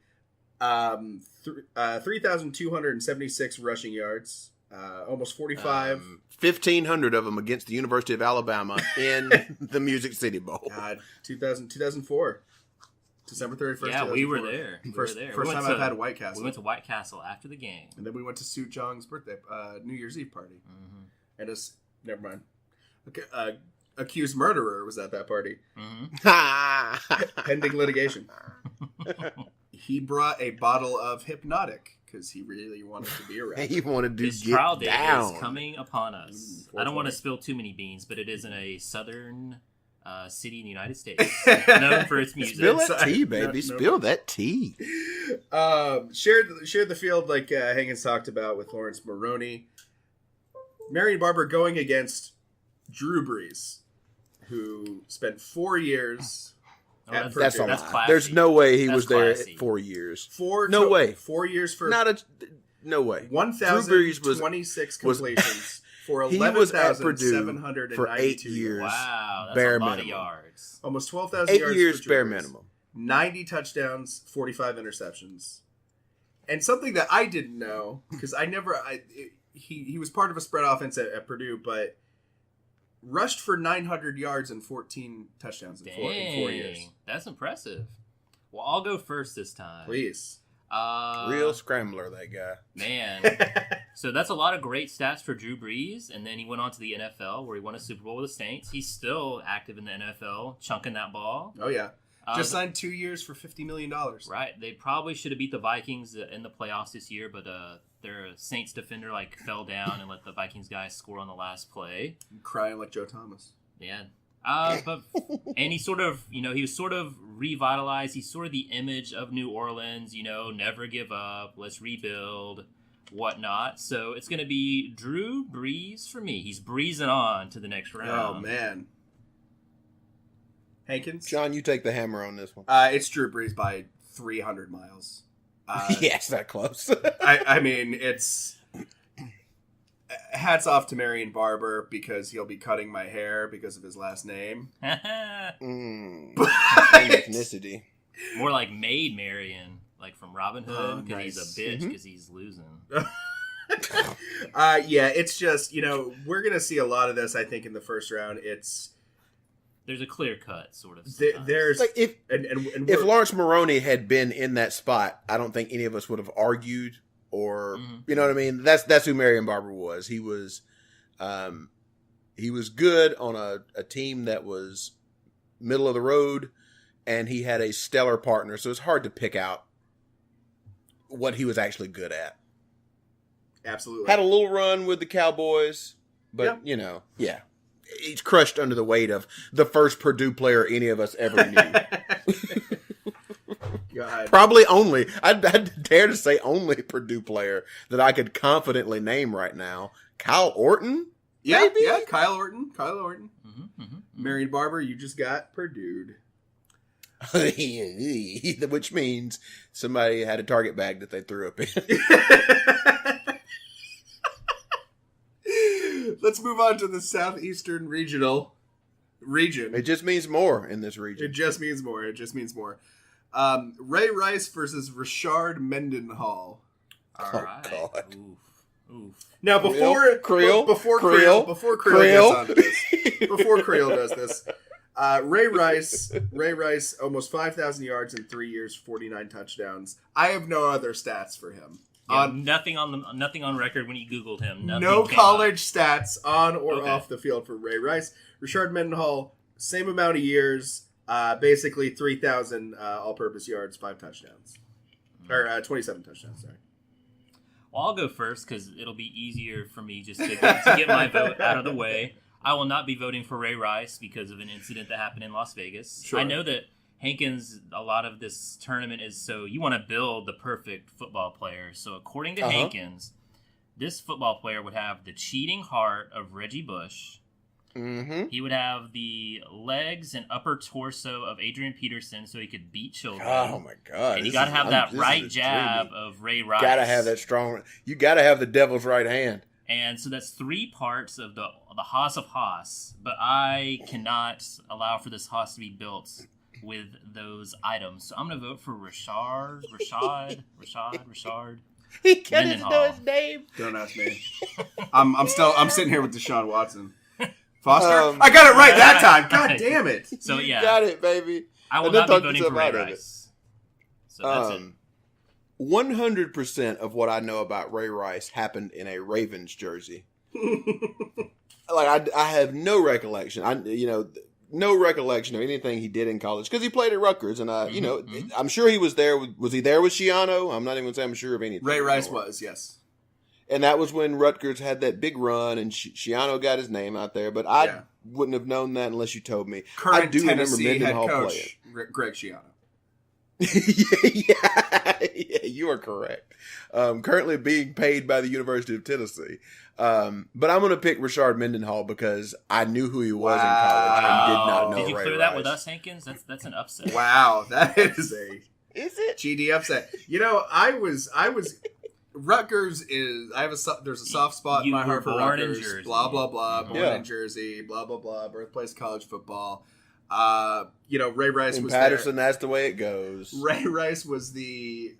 [SPEAKER 9] 3,276 rushing yards. Almost 45.
[SPEAKER 4] 1,500 of them against the University of Alabama in the Music City Bowl.
[SPEAKER 9] God, 2004. December 31st.
[SPEAKER 3] Yeah, we were there.
[SPEAKER 9] First time I've had White Castle.
[SPEAKER 3] We went to White Castle after the game.
[SPEAKER 9] And then we went to Sue Jong's birthday, New Year's Eve party. Mm-hmm. And never mind. Okay, accused murderer was at that party. Mm-hmm. Pending litigation. He brought a bottle of Hypnotic because he really wanted to be around.
[SPEAKER 4] He wanted to
[SPEAKER 3] His
[SPEAKER 4] get
[SPEAKER 3] trial date
[SPEAKER 4] down.
[SPEAKER 3] is coming upon us. I don't want to spill too many beans, but it is in a southern city in the United States, known for its music.
[SPEAKER 4] Spill that tea, baby. Spill that tea.
[SPEAKER 9] Shared the field like Hankins talked about with Lawrence Maroney. Marion Barber going against Drew Brees, who spent 4 years at Purdue.
[SPEAKER 4] That's a
[SPEAKER 3] That's
[SPEAKER 4] lie.
[SPEAKER 3] classy.
[SPEAKER 4] There's no way he
[SPEAKER 3] That's
[SPEAKER 4] was there
[SPEAKER 3] classy.
[SPEAKER 4] 4 years.
[SPEAKER 9] No
[SPEAKER 4] way.
[SPEAKER 9] 4 years for
[SPEAKER 4] No way.
[SPEAKER 9] 1,026 completions for
[SPEAKER 4] he was at
[SPEAKER 9] 11,792
[SPEAKER 4] Purdue for 8 years.
[SPEAKER 3] Wow, that's
[SPEAKER 4] bare
[SPEAKER 3] a lot
[SPEAKER 4] minimum.
[SPEAKER 3] of yards.
[SPEAKER 9] Almost 12,000
[SPEAKER 4] 8
[SPEAKER 9] yards.
[SPEAKER 4] years
[SPEAKER 9] for Drew
[SPEAKER 4] bare
[SPEAKER 9] Brees.
[SPEAKER 4] minimum.
[SPEAKER 9] 90 touchdowns, 45 interceptions. And something that I didn't know, because he was part of a spread offense at Purdue, but rushed for 900 yards and 14 touchdowns in 4 years.
[SPEAKER 3] That's impressive. Well, I'll go first this time.
[SPEAKER 9] Please.
[SPEAKER 4] Real scrambler, that guy.
[SPEAKER 3] Man. So that's a lot of great stats for Drew Brees, and then he went on to the NFL where he won a Super Bowl with the Saints. He's still active in the NFL, chunking that ball.
[SPEAKER 9] Oh, yeah. Just signed 2 years for $50 million.
[SPEAKER 3] Right. They probably should have beat the Vikings in the playoffs this year, but their Saints defender fell down and let the Vikings guys score on the last play.
[SPEAKER 9] Crying like Joe Thomas.
[SPEAKER 3] Yeah. And he sort of, he was sort of revitalized. He's sort of the image of New Orleans, never give up, let's rebuild, whatnot. So it's going to be Drew Brees for me. He's breezing on to the next round.
[SPEAKER 9] Oh, man. Hankins?
[SPEAKER 4] Sean, you take the hammer on this one.
[SPEAKER 9] It's Drew Brees by 300 miles.
[SPEAKER 4] Yeah, it's that close.
[SPEAKER 9] I mean, it's... Hats off to Marion Barber because he'll be cutting my hair because of his last name.
[SPEAKER 4] Ethnicity.
[SPEAKER 3] More like Maid Marion, like from Robin Hood, because
[SPEAKER 9] nice.
[SPEAKER 3] he's a bitch because he's losing.
[SPEAKER 9] Yeah, it's just, we're going to see a lot of this, I think, in the first round.
[SPEAKER 3] There's a clear cut, sort of.
[SPEAKER 9] There's...
[SPEAKER 4] Like if
[SPEAKER 9] we're-
[SPEAKER 4] Lawrence Moroney had been in that spot, I don't think any of us would have argued. Or you know what I mean? That's who Marion Barber was. He was good on a team that was middle of the road, and he had a stellar partner. So it's hard to pick out what he was actually good at.
[SPEAKER 9] Absolutely.
[SPEAKER 4] Had a little run with the Cowboys, but yeah, he's crushed under the weight of the first Purdue player any of us ever knew.
[SPEAKER 9] God.
[SPEAKER 4] Probably only, I'd dare to say only Purdue player that I could confidently name right now. Kyle Orton? Maybe?
[SPEAKER 9] Yeah, Kyle Orton. Marion Barber, you just got Purdue'd.
[SPEAKER 4] Which means somebody had a target bag that they threw up in.
[SPEAKER 9] Let's move on to the Southeastern region.
[SPEAKER 4] It just means more in this region.
[SPEAKER 9] It just means more. Ray Rice versus Rashard Mendenhall.
[SPEAKER 3] All right.
[SPEAKER 4] God.
[SPEAKER 3] Oof.
[SPEAKER 9] Now before Creel gets onto this, before Creel does this, Ray Rice, almost 5,000 yards in 3 years, 49 touchdowns. I have no other stats for him.
[SPEAKER 3] Yeah, nothing on record when you Googled him.
[SPEAKER 9] No college stats on or off the field for Ray Rice. Rashard Mendenhall, same amount of years, basically 3,000 all-purpose yards, 5 touchdowns, or 27 touchdowns. Sorry.
[SPEAKER 3] Well, I'll go first because it'll be easier for me just to get my vote out of the way. I will not be voting for Ray Rice because of an incident that happened in Las Vegas.
[SPEAKER 9] Sure.
[SPEAKER 3] I know that Hankins, a lot of this tournament is so you want to build the perfect football player. So according to Hankins, this football player would have the cheating heart of Reggie Bush.
[SPEAKER 4] Mm-hmm.
[SPEAKER 3] He would have the legs and upper torso of Adrian Peterson so he could beat children.
[SPEAKER 4] Oh, my God.
[SPEAKER 3] And you got to have that right jab of Ray Rice.
[SPEAKER 4] Got to have that strong... You got to have the devil's right hand.
[SPEAKER 3] And so that's 3 parts of the Haas of Haas. But I cannot allow for this Haas to be built with those items. So I'm going to vote for Rashard.
[SPEAKER 4] He can't even know his name.
[SPEAKER 9] Don't ask me. I'm sitting here with Deshaun Watson. Foster? I got it right that time. God damn it.
[SPEAKER 3] So
[SPEAKER 4] You got it, baby.
[SPEAKER 3] I will
[SPEAKER 4] And then
[SPEAKER 3] not be
[SPEAKER 4] talk
[SPEAKER 3] voting
[SPEAKER 4] yourself
[SPEAKER 3] for Ray
[SPEAKER 4] out of it.
[SPEAKER 3] Rice. So that's it.
[SPEAKER 4] 100% of what I know about Ray Rice happened in a Ravens jersey. Like I have no recollection. No recollection of anything he did in college because he played at Rutgers, and I'm sure he was there. Was he there with Schiano? I'm not even going to say I'm sure of anything.
[SPEAKER 9] Ray Rice was, yes.
[SPEAKER 4] And that was when Rutgers had that big run, and Schiano got his name out there. But I wouldn't have known that unless you told me.
[SPEAKER 9] Current
[SPEAKER 4] I do
[SPEAKER 9] Tennessee
[SPEAKER 4] remember
[SPEAKER 9] head
[SPEAKER 4] Mendenhall
[SPEAKER 9] coach Greg Schiano.
[SPEAKER 4] yeah, you are correct. Currently being paid by the University of Tennessee. But I'm going to pick Rashard Mendenhall because I knew who he was in college and did not know
[SPEAKER 3] Did you
[SPEAKER 4] Ray
[SPEAKER 3] clear
[SPEAKER 4] Rice.
[SPEAKER 3] that with us, Hankins? That's an upset.
[SPEAKER 9] Wow, that is a
[SPEAKER 4] Is it?
[SPEAKER 9] GD upset. I was Rutgers is. There's a soft spot in
[SPEAKER 3] You
[SPEAKER 9] my
[SPEAKER 3] were
[SPEAKER 9] heart for
[SPEAKER 3] born in
[SPEAKER 9] Rutgers.
[SPEAKER 3] Jersey.
[SPEAKER 9] Blah blah blah. Born
[SPEAKER 4] Yeah.
[SPEAKER 9] in Jersey. Blah blah blah. Birthplace of college football. Ray Rice
[SPEAKER 4] In
[SPEAKER 9] was
[SPEAKER 4] Patterson,
[SPEAKER 9] there.
[SPEAKER 4] that's the way it goes.
[SPEAKER 9] Ray Rice was there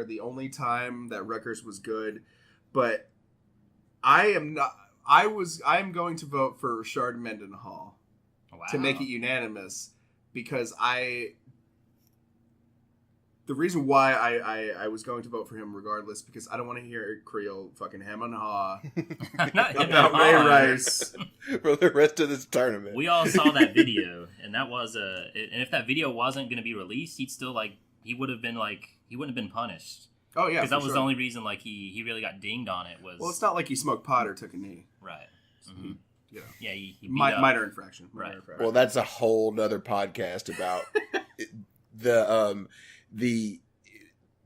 [SPEAKER 9] the only time that Rutgers was good, but I am going to vote for Rashard Mendenhall to make it unanimous because the reason why I was going to vote for him regardless because I don't want to hear Creel fucking hem and haw about Ray Rice.
[SPEAKER 4] For the rest of this tournament.
[SPEAKER 3] We all saw that video, and that was and if that video wasn't going to be released, he wouldn't have been punished.
[SPEAKER 9] Oh yeah,
[SPEAKER 3] because that was the only reason he really got dinged on it was.
[SPEAKER 9] Well, it's not like he smoked pot or took a knee.
[SPEAKER 3] Right. Mm-hmm.
[SPEAKER 9] you know,
[SPEAKER 3] Yeah, he beat up.
[SPEAKER 9] minor infraction.
[SPEAKER 3] Right.
[SPEAKER 4] Well, that's a whole nother podcast about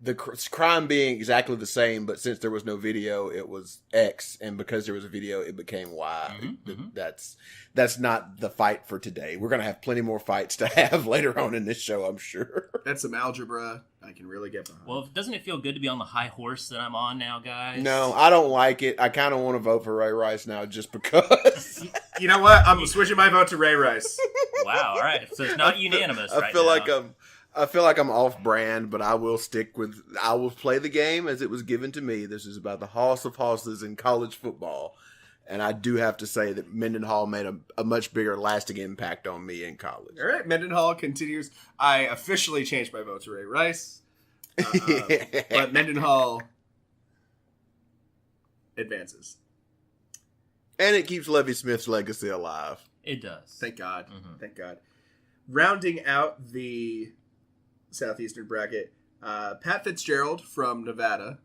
[SPEAKER 4] the crime being exactly the same, but since there was no video, it was X, and because there was a video, it became Y. That's not the fight for today. We're gonna have plenty more fights to have later on in this show, I'm sure.
[SPEAKER 9] That's some algebra I can really get behind.
[SPEAKER 3] Well, doesn't it feel good to be on the high horse that I'm on now, guys?
[SPEAKER 4] No, I don't like it. I kind of want to vote for Ray Rice now just because.
[SPEAKER 9] You know what? I'm switching my vote to Ray Rice.
[SPEAKER 3] Wow, all right. So it's not unanimous
[SPEAKER 4] I
[SPEAKER 3] right
[SPEAKER 4] feel
[SPEAKER 3] now.
[SPEAKER 4] I feel like I'm off brand, but I will play the game as it was given to me. This is about the hoss of hosses in college football. And I do have to say that Mendenhall made a much bigger lasting impact on me in college.
[SPEAKER 9] All right, Mendenhall continues. I officially changed my vote to Ray Rice. But Mendenhall advances.
[SPEAKER 4] And it keeps Levy Smith's legacy alive.
[SPEAKER 3] It does.
[SPEAKER 9] Thank God. Thank God. Rounding out the Southeastern bracket, Pat Fitzgerald from Nevada.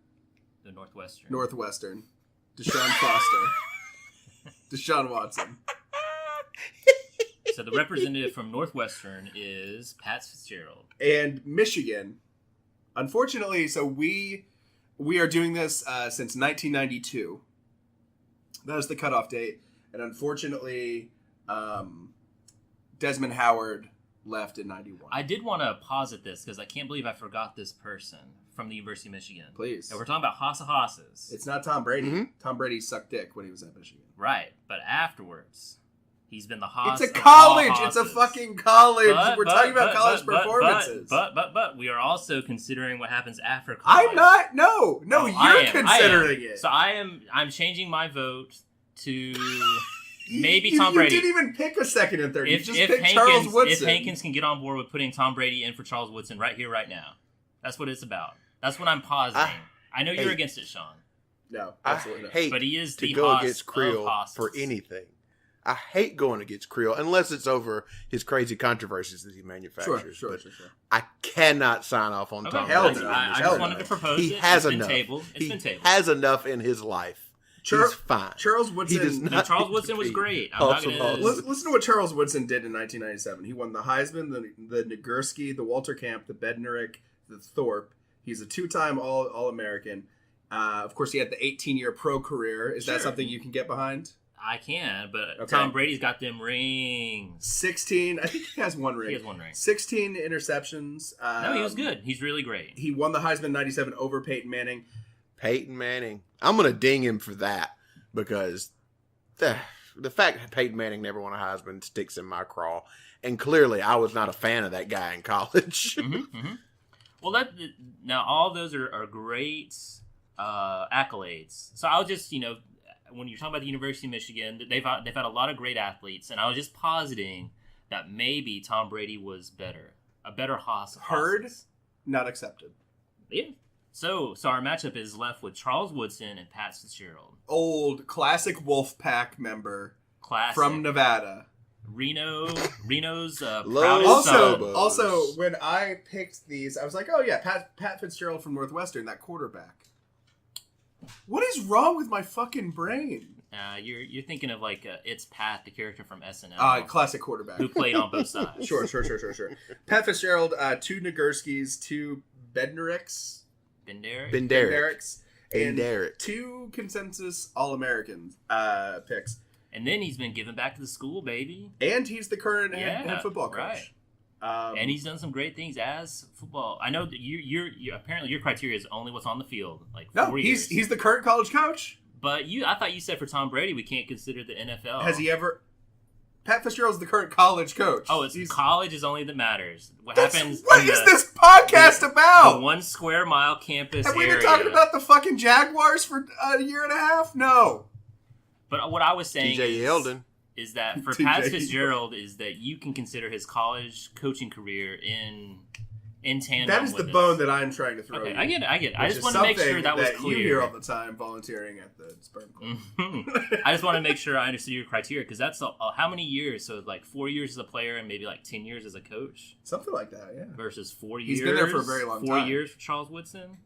[SPEAKER 3] The Northwestern.
[SPEAKER 9] Deshaun Foster. Deshaun Watson.
[SPEAKER 3] So the representative from Northwestern is Pat Fitzgerald.
[SPEAKER 9] And Michigan. Unfortunately, so we are doing this since 1992. That was the cutoff date. And unfortunately, Desmond Howard left in 91.
[SPEAKER 3] I did want to pause at this because I can't believe I forgot this person from the University of Michigan.
[SPEAKER 9] Please.
[SPEAKER 3] And we're talking about Hossa Hosses.
[SPEAKER 9] It's not Tom Brady. Tom Brady sucked dick when he was at Michigan.
[SPEAKER 3] Right, but afterwards, he's been the Hoss.
[SPEAKER 9] It's a college.
[SPEAKER 3] Of all
[SPEAKER 9] It's a
[SPEAKER 3] Hosses.
[SPEAKER 9] fucking college. We're
[SPEAKER 3] But-
[SPEAKER 9] talking about
[SPEAKER 3] but-
[SPEAKER 9] college
[SPEAKER 3] but-
[SPEAKER 9] performances.
[SPEAKER 3] But we are also considering what happens after college.
[SPEAKER 9] I'm not. No,
[SPEAKER 3] Oh,
[SPEAKER 9] you're considering it.
[SPEAKER 3] So I'm changing my vote to maybe
[SPEAKER 9] you,
[SPEAKER 3] Tom
[SPEAKER 9] you
[SPEAKER 3] Brady.
[SPEAKER 9] didn't even pick a second and third. You just
[SPEAKER 3] if
[SPEAKER 9] picked Charles Woodson.
[SPEAKER 3] If Hankins can get on board with putting Tom Brady in for Charles Woodson right here, right now, that's what it's about. That's what I'm positing. I know you're against it, Sean.
[SPEAKER 9] No,
[SPEAKER 4] I
[SPEAKER 9] absolutely not.
[SPEAKER 4] hate
[SPEAKER 3] But he is
[SPEAKER 4] to
[SPEAKER 3] the
[SPEAKER 4] go
[SPEAKER 3] Hoss
[SPEAKER 4] against
[SPEAKER 3] of
[SPEAKER 4] Creel
[SPEAKER 3] Hosses.
[SPEAKER 4] for anything. I hate going against Creel unless it's over his crazy controversies that he manufactures.
[SPEAKER 9] Sure.
[SPEAKER 4] But I cannot sign off on Tom
[SPEAKER 9] hell
[SPEAKER 4] Brady.
[SPEAKER 9] no.
[SPEAKER 3] I
[SPEAKER 9] Hell
[SPEAKER 3] just wanted
[SPEAKER 9] no.
[SPEAKER 3] to propose
[SPEAKER 4] He
[SPEAKER 3] it.
[SPEAKER 4] has
[SPEAKER 3] It's
[SPEAKER 4] enough.
[SPEAKER 3] been tabled. It's
[SPEAKER 4] He
[SPEAKER 3] been tabled.
[SPEAKER 4] has enough in his life. He's fine.
[SPEAKER 9] Charles
[SPEAKER 4] He
[SPEAKER 9] Woodson.
[SPEAKER 4] does
[SPEAKER 3] No,
[SPEAKER 4] not
[SPEAKER 3] Charles
[SPEAKER 4] need
[SPEAKER 3] Woodson
[SPEAKER 4] to
[SPEAKER 3] was
[SPEAKER 4] be
[SPEAKER 3] great. I'm
[SPEAKER 4] Hoss
[SPEAKER 3] not
[SPEAKER 4] of
[SPEAKER 3] gonna-
[SPEAKER 4] Hosses.
[SPEAKER 9] Listen to what Charles Woodson did in 1997. He won the Heisman, the Nagurski, the Walter Camp, the Bednarik, the Thorpe. He's a two-time All-American. Of course, he had the 18-year pro career. Is that
[SPEAKER 3] Sure.
[SPEAKER 9] something you can get behind?
[SPEAKER 3] I can, but
[SPEAKER 9] Okay.
[SPEAKER 3] Tom Brady's got them rings.
[SPEAKER 9] 16. I think he has one ring.
[SPEAKER 3] He has one ring.
[SPEAKER 9] 16 interceptions.
[SPEAKER 3] No, he was good. He's really great.
[SPEAKER 9] He won the Heisman 97 over Peyton Manning.
[SPEAKER 4] Peyton Manning. I'm going to ding him for that because the fact that Peyton Manning never won a Heisman sticks in my craw. And clearly, I was not a fan of that guy in college.
[SPEAKER 3] Well, now all those are great accolades. So I'll just, when you're talking about the University of Michigan, they've had a lot of great athletes, and I was just positing that maybe Tom Brady was better, a better Hoss.
[SPEAKER 9] Heard, not accepted.
[SPEAKER 3] Yeah. So our matchup is left with Charles Woodson and Pat Fitzgerald.
[SPEAKER 9] Old classic Wolfpack member
[SPEAKER 3] Classic.
[SPEAKER 9] from Nevada.
[SPEAKER 3] Reno's
[SPEAKER 4] Low
[SPEAKER 3] proudest son.
[SPEAKER 4] Sobos.
[SPEAKER 9] Also, when I picked these, I was like, oh yeah, Pat Fitzgerald from Northwestern, that quarterback. What is wrong with my fucking brain?
[SPEAKER 3] You're thinking of It's Pat, the character from SNL,
[SPEAKER 9] Classic quarterback.
[SPEAKER 3] who played on both sides.
[SPEAKER 9] Sure. Pat Fitzgerald, 2 Nagurskis, 2 Bednariks,
[SPEAKER 3] Benderic.
[SPEAKER 9] and
[SPEAKER 4] Derek.
[SPEAKER 9] 2 consensus All-American picks.
[SPEAKER 3] And then he's been given back to the school, baby.
[SPEAKER 9] And he's the current head football coach.
[SPEAKER 3] Right. And he's done some great things as football. I know that you apparently your criteria is only what's on the field,
[SPEAKER 9] No,
[SPEAKER 3] 4 years.
[SPEAKER 9] he's the current college coach.
[SPEAKER 3] But I thought you said for Tom Brady we can't consider the NFL.
[SPEAKER 9] Has he ever? Pat Fitzgerald's the current college coach.
[SPEAKER 3] Oh, college is only that matters. What happens?
[SPEAKER 9] What is this podcast
[SPEAKER 3] the
[SPEAKER 9] about?
[SPEAKER 3] 1 square mile campus
[SPEAKER 9] Have we
[SPEAKER 3] area.
[SPEAKER 9] been talking about the fucking Jaguars for a year and a half? No.
[SPEAKER 3] But what I was saying
[SPEAKER 4] TJ Yeldon.
[SPEAKER 3] is that for
[SPEAKER 9] TJ
[SPEAKER 3] Pat
[SPEAKER 9] Yeldon.
[SPEAKER 3] Fitzgerald is that you can consider his college coaching career in tandem.
[SPEAKER 9] That is
[SPEAKER 3] with
[SPEAKER 9] the
[SPEAKER 3] it.
[SPEAKER 9] bone that I'm trying to throw.
[SPEAKER 3] Okay,
[SPEAKER 9] you,
[SPEAKER 3] I get it. I
[SPEAKER 9] which
[SPEAKER 3] just
[SPEAKER 9] is
[SPEAKER 3] want to make sure
[SPEAKER 9] something
[SPEAKER 3] that was
[SPEAKER 9] You
[SPEAKER 3] clear.
[SPEAKER 9] hear all the time volunteering at the sperm club.
[SPEAKER 3] I just want to make sure I understood your criteria because that's how many years? So 4 years as a player and maybe 10 years as a coach
[SPEAKER 9] Something like that, yeah.
[SPEAKER 3] versus 4 years.
[SPEAKER 9] He's been there for a very long time.
[SPEAKER 3] 4 years for Charles Woodson.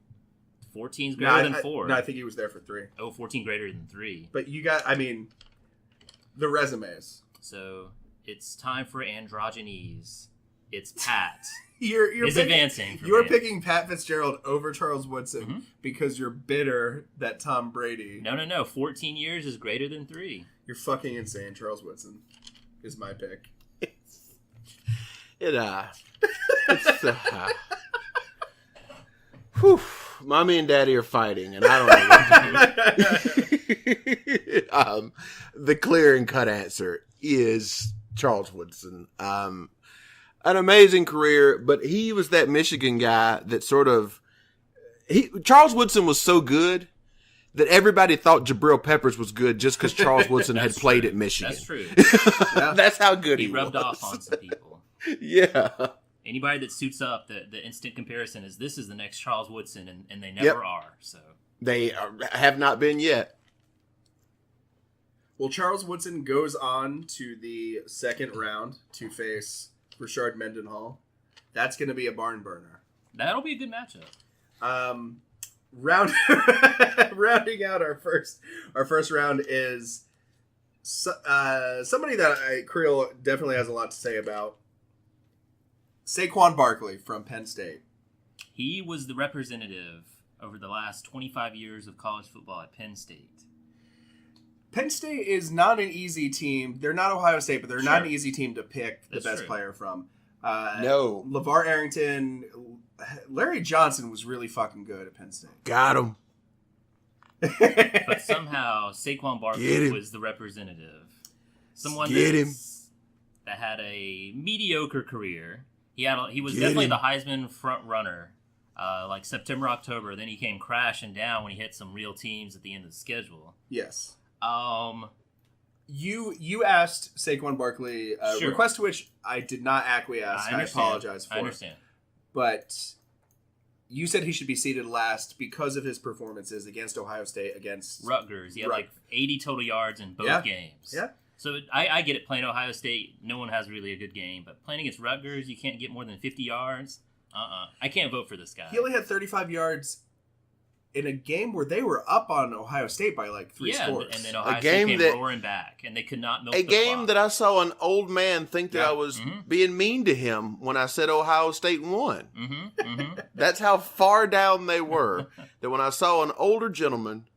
[SPEAKER 3] 14's greater than 4.
[SPEAKER 9] No, I think he was there for 3.
[SPEAKER 3] Oh, 14 greater than 3.
[SPEAKER 9] But The resumes.
[SPEAKER 3] So it's time for androgynes. It's Pat.
[SPEAKER 9] You're
[SPEAKER 3] is
[SPEAKER 9] picking,
[SPEAKER 3] advancing.
[SPEAKER 9] You're picking Pat Fitzgerald over Charles Woodson because you're bitter that Tom Brady.
[SPEAKER 3] No. 14 years is greater than 3.
[SPEAKER 9] You're fucking insane. Charles Woodson is my pick.
[SPEAKER 4] Whew, mommy and daddy are fighting, and I don't know what to do. The clear and cut answer is Charles Woodson. An amazing career, but he was that Michigan guy that sort of Charles Woodson was so good that everybody thought Jabril Peppers was good just because Charles Woodson had played at Michigan.
[SPEAKER 3] That's true.
[SPEAKER 4] That's how good he
[SPEAKER 3] rubbed
[SPEAKER 4] was.
[SPEAKER 3] off on some people.
[SPEAKER 4] Yeah.
[SPEAKER 3] Anybody that suits up, the instant comparison is this is the next Charles Woodson, and they never are. So
[SPEAKER 4] they have not been yet.
[SPEAKER 9] Well, Charles Woodson goes on to the second round to face Rashard Mendenhall. That's going to be a barn burner.
[SPEAKER 3] That'll be a good matchup.
[SPEAKER 9] Rounding out our first round is somebody that Creel definitely has a lot to say about. Saquon Barkley from Penn State.
[SPEAKER 3] He was the representative over the last 25 years of college football at Penn State.
[SPEAKER 9] Penn State is not an easy team. They're not Ohio State, but they're not an easy team to pick the best player from.
[SPEAKER 4] No.
[SPEAKER 9] LeVar Arrington, Larry Johnson was really fucking good at Penn State.
[SPEAKER 4] Got him.
[SPEAKER 3] But somehow Saquon Barkley was the representative. Someone that had a mediocre career. He was definitely the Heisman front runner, like September, October. Then he came crashing down when he hit some real teams at the end of the schedule.
[SPEAKER 9] Yes.
[SPEAKER 3] You
[SPEAKER 9] asked Saquon Barkley a request to which I did not acquiesce. I apologize for.
[SPEAKER 3] I understand.
[SPEAKER 9] But you said he should be seated last because of his performances against Ohio State, against
[SPEAKER 3] Rutgers. He had like 80 total yards in both games.
[SPEAKER 9] Yeah.
[SPEAKER 3] So I get it, playing Ohio State, no one has really a good game. But playing against Rutgers, you can't get more than 50 yards. I can't vote for this guy.
[SPEAKER 9] He only had 35 yards in a game where they were up on Ohio State by like 3 scores.
[SPEAKER 3] And then Ohio State came roaring back, and they could not milk the clock.
[SPEAKER 4] That I saw an old man think that I was being mean to him when I said Ohio State won. That's how far down they were. That when I saw an older gentleman,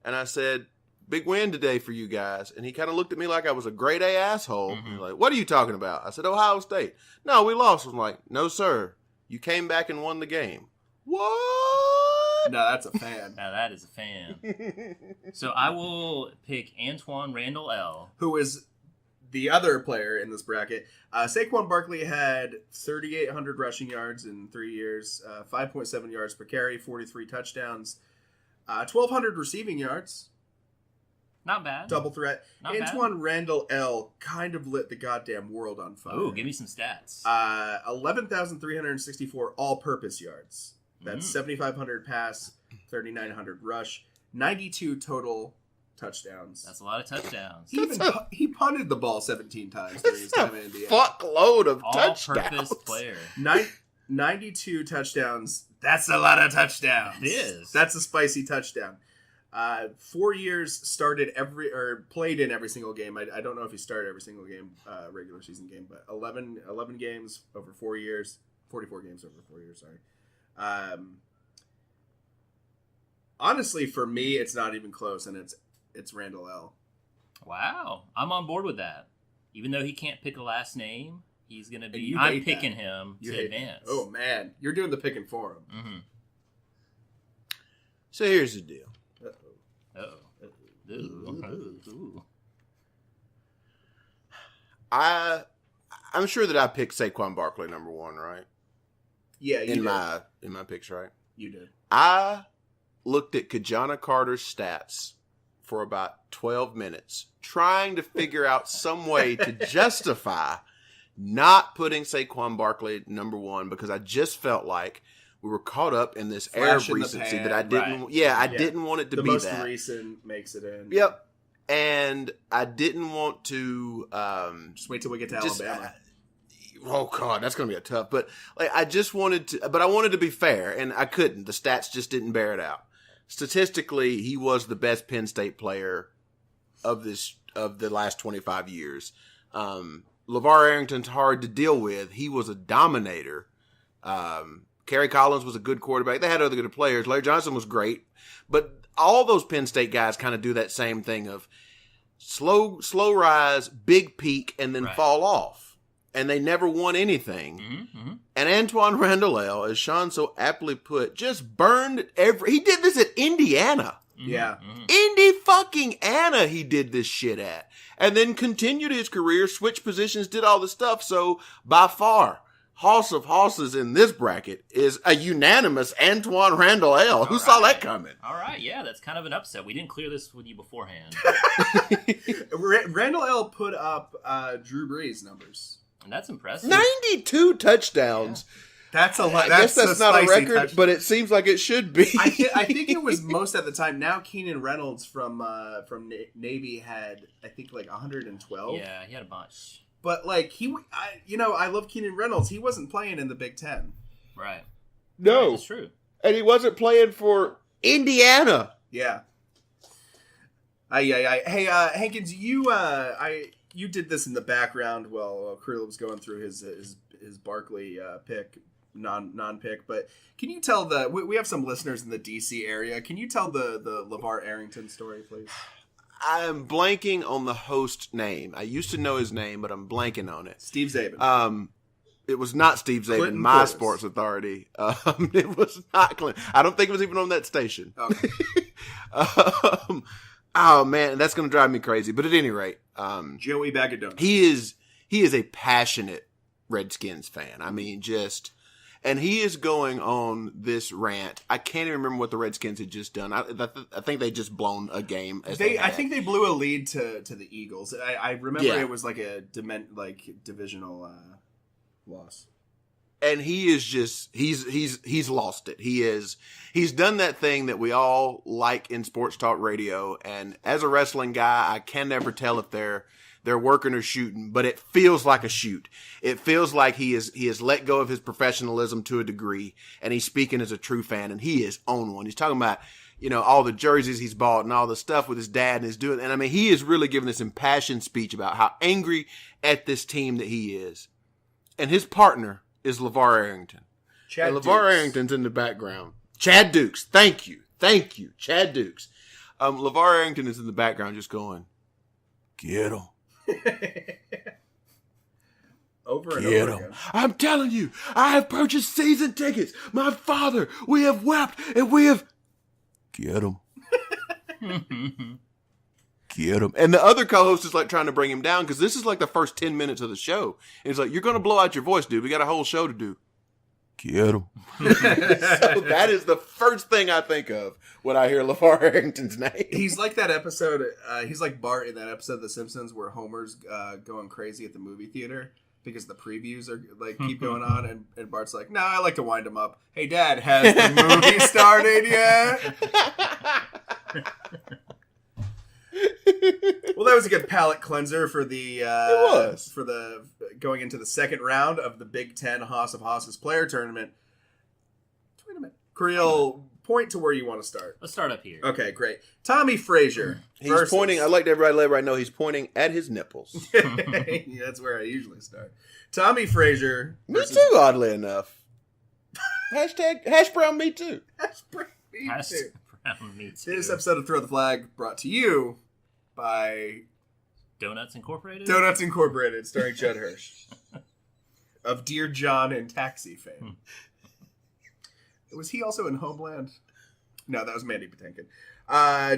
[SPEAKER 4] and I said, big win today for you guys. And he kind of looked at me like I was a grade A asshole. He's like, what are you talking about? I said, Ohio State. No, we lost. I'm like, no, sir. You came back and won the game. What?
[SPEAKER 9] No, that's a fan.
[SPEAKER 3] Now that is a fan. So I will pick Antoine Randall L.
[SPEAKER 9] Who is the other player in this bracket. Saquon Barkley had 3,800 rushing yards in 3 years, 5.7 yards per carry, 43 touchdowns, 1,200 receiving yards.
[SPEAKER 3] Not bad.
[SPEAKER 9] Double threat.
[SPEAKER 3] Not
[SPEAKER 9] Antoine
[SPEAKER 3] bad.
[SPEAKER 9] Randall L. kind of lit the goddamn world on fire.
[SPEAKER 3] Oh, give me some stats.
[SPEAKER 9] 11,364 all-purpose yards. That's 7,500 pass, 3,900 rush, 92 total touchdowns.
[SPEAKER 3] That's a lot of touchdowns.
[SPEAKER 9] He punted the ball 17 times during his time in Indiana.
[SPEAKER 4] Fuckload of touchdowns.
[SPEAKER 3] All-purpose player.
[SPEAKER 9] 92 touchdowns. That's a lot of touchdowns.
[SPEAKER 3] It is.
[SPEAKER 9] That's a spicy touchdown. 4 years played in every single game. I don't know if he started every single game, regular season game, but 11 games over 4 years, 44 games over 4 years. Sorry. Honestly, for me, it's not even close, and it's Randall L.
[SPEAKER 3] Wow, I'm on board with that. Even though he can't pick a last name, he's gonna be. I'm picking him to advance.
[SPEAKER 9] Oh man, you're doing the picking for him.
[SPEAKER 4] So here's the deal. I'm sure that I picked Saquon Barkley number 1, right?
[SPEAKER 9] Yeah,
[SPEAKER 4] in my picks, right?
[SPEAKER 9] You did.
[SPEAKER 4] I looked at Kajana Carter's stats for about 12 minutes, trying to figure out some way to justify not putting Saquon Barkley number 1 because I just felt like we were caught up in this air of recency that I didn't. Right. I didn't want it to be that. The most
[SPEAKER 9] recent makes it in.
[SPEAKER 4] Yep, and I didn't want to.
[SPEAKER 9] Just wait till we get to Alabama.
[SPEAKER 4] Oh God, that's going to be tough. But like, I wanted to be fair, and I couldn't. The stats just didn't bear it out. Statistically, he was the best Penn State player of this of the last 25 years. LeVar Arrington's hard to deal with. He was a dominator. Kerry Collins was a good quarterback. They had other good players. Larry Johnson was great. But all those Penn State guys kind of do that same thing of slow rise, big peak, and then fall off. And they never won anything.
[SPEAKER 3] Mm-hmm.
[SPEAKER 4] And Antoine Randall, as Sean so aptly put, just burned he did this at Indiana.
[SPEAKER 9] Yeah.
[SPEAKER 4] Indy fucking Anna he did this shit at. And then continued his career, switched positions, did all this stuff. So by far, Hoss of Hosses in this bracket is a unanimous Antoine Randall L. Who saw that coming?
[SPEAKER 3] All right, yeah, that's kind of an upset. We didn't clear this with you beforehand.
[SPEAKER 9] Randall L. put up Drew Brees numbers.
[SPEAKER 3] And that's impressive.
[SPEAKER 4] 92 touchdowns.
[SPEAKER 9] That's a lot.
[SPEAKER 4] I guess that's not a record,
[SPEAKER 9] touchdown.
[SPEAKER 4] but it seems like it should be.
[SPEAKER 9] I think it was most at the time. Now Keenan Reynolds from Navy had, I think, like 112.
[SPEAKER 3] Yeah, he had a bunch.
[SPEAKER 9] But like I love Keenan Reynolds. He wasn't playing in the Big Ten.
[SPEAKER 3] Right.
[SPEAKER 4] No.
[SPEAKER 3] That's true.
[SPEAKER 4] And he wasn't playing for Indiana.
[SPEAKER 9] Yeah. Hey, Hankins, you did this in the background while Krill was going through his Barkley pick, non-pick. But can you tell we have some listeners in the DC area. Can you tell the LeVar Arrington story, please?
[SPEAKER 4] I'm blanking on the host name. I used to know his name, but I'm blanking on it.
[SPEAKER 9] Steve Zabin.
[SPEAKER 4] It was not Steve Zabin,
[SPEAKER 9] Clinton
[SPEAKER 4] my
[SPEAKER 9] Portis.
[SPEAKER 4] sports authority. It was not Clinton. I don't think it was even on that station.
[SPEAKER 9] Okay.
[SPEAKER 4] Oh man, that's going to drive me crazy. But at any rate,
[SPEAKER 9] Joey Bagadone.
[SPEAKER 4] he is a passionate Redskins fan. I mean, and he is going on this rant. I can't even remember what the Redskins had just done. I think they just blown a game.
[SPEAKER 9] I think they blew a lead to the Eagles. I remember
[SPEAKER 4] Yeah.
[SPEAKER 9] it was like a divisional loss.
[SPEAKER 4] And he is he's lost it. He's done that thing that we all like in sports talk radio. And as a wrestling guy, I can never tell if they're working or shooting, but it feels like a shoot. It feels like he has let go of his professionalism to a degree, and he's speaking as a true fan, and he is on one. He's talking about, all the jerseys he's bought and all the stuff with his dad and his doing. And I mean, he is really giving this impassioned speech about how angry at this team that he is. And his partner is LeVar Arrington.
[SPEAKER 9] Chad
[SPEAKER 4] And LeVar
[SPEAKER 9] Dukes.
[SPEAKER 4] Arrington's in the background. Chad Dukes. Thank you. Chad Dukes. LeVar Arrington is in the background just going, get him.
[SPEAKER 9] Over and
[SPEAKER 4] Get
[SPEAKER 9] over
[SPEAKER 4] him.
[SPEAKER 9] again.
[SPEAKER 4] I'm telling you, I have purchased season tickets. My father, we have wept and we have... Get him. Get him. And the other co-host is like trying to bring him down because this is like the first 10 minutes of the show. And he's like, you're going to blow out your voice, dude. We got a whole show to do. Get him. So that is the first thing I think of when I hear LeVar Arrington's name.
[SPEAKER 9] He's like that episode. He's like Bart in that episode of The Simpsons where Homer's going crazy at the movie theater because the previews are like keep going on, and Bart's like, "No, I like to wind him up." Hey, Dad, has the movie started yet? Well, that was a good palate cleanser for the for the going into the second round of the Big Ten Hoss of Hosses player tournament. Wait a minute, Creel, point to where you want to start.
[SPEAKER 3] Let's start up here.
[SPEAKER 9] Okay, great. Tommy Frazier.
[SPEAKER 4] He's pointing. I'd like everybody to let everybody know he's pointing at his nipples.
[SPEAKER 9] Yeah, that's where I usually start. Tommy Frazier.
[SPEAKER 4] Me too, oddly enough. Hashtag hash brown me too.
[SPEAKER 3] Hash brown me too.
[SPEAKER 9] This episode of Throw the Flag brought to you by
[SPEAKER 3] Donuts Incorporated?
[SPEAKER 9] Donuts Incorporated, starring Judd Hirsch. Of Dear John and Taxi fame. Was he also in Homeland? No, that was Mandy Patinkin.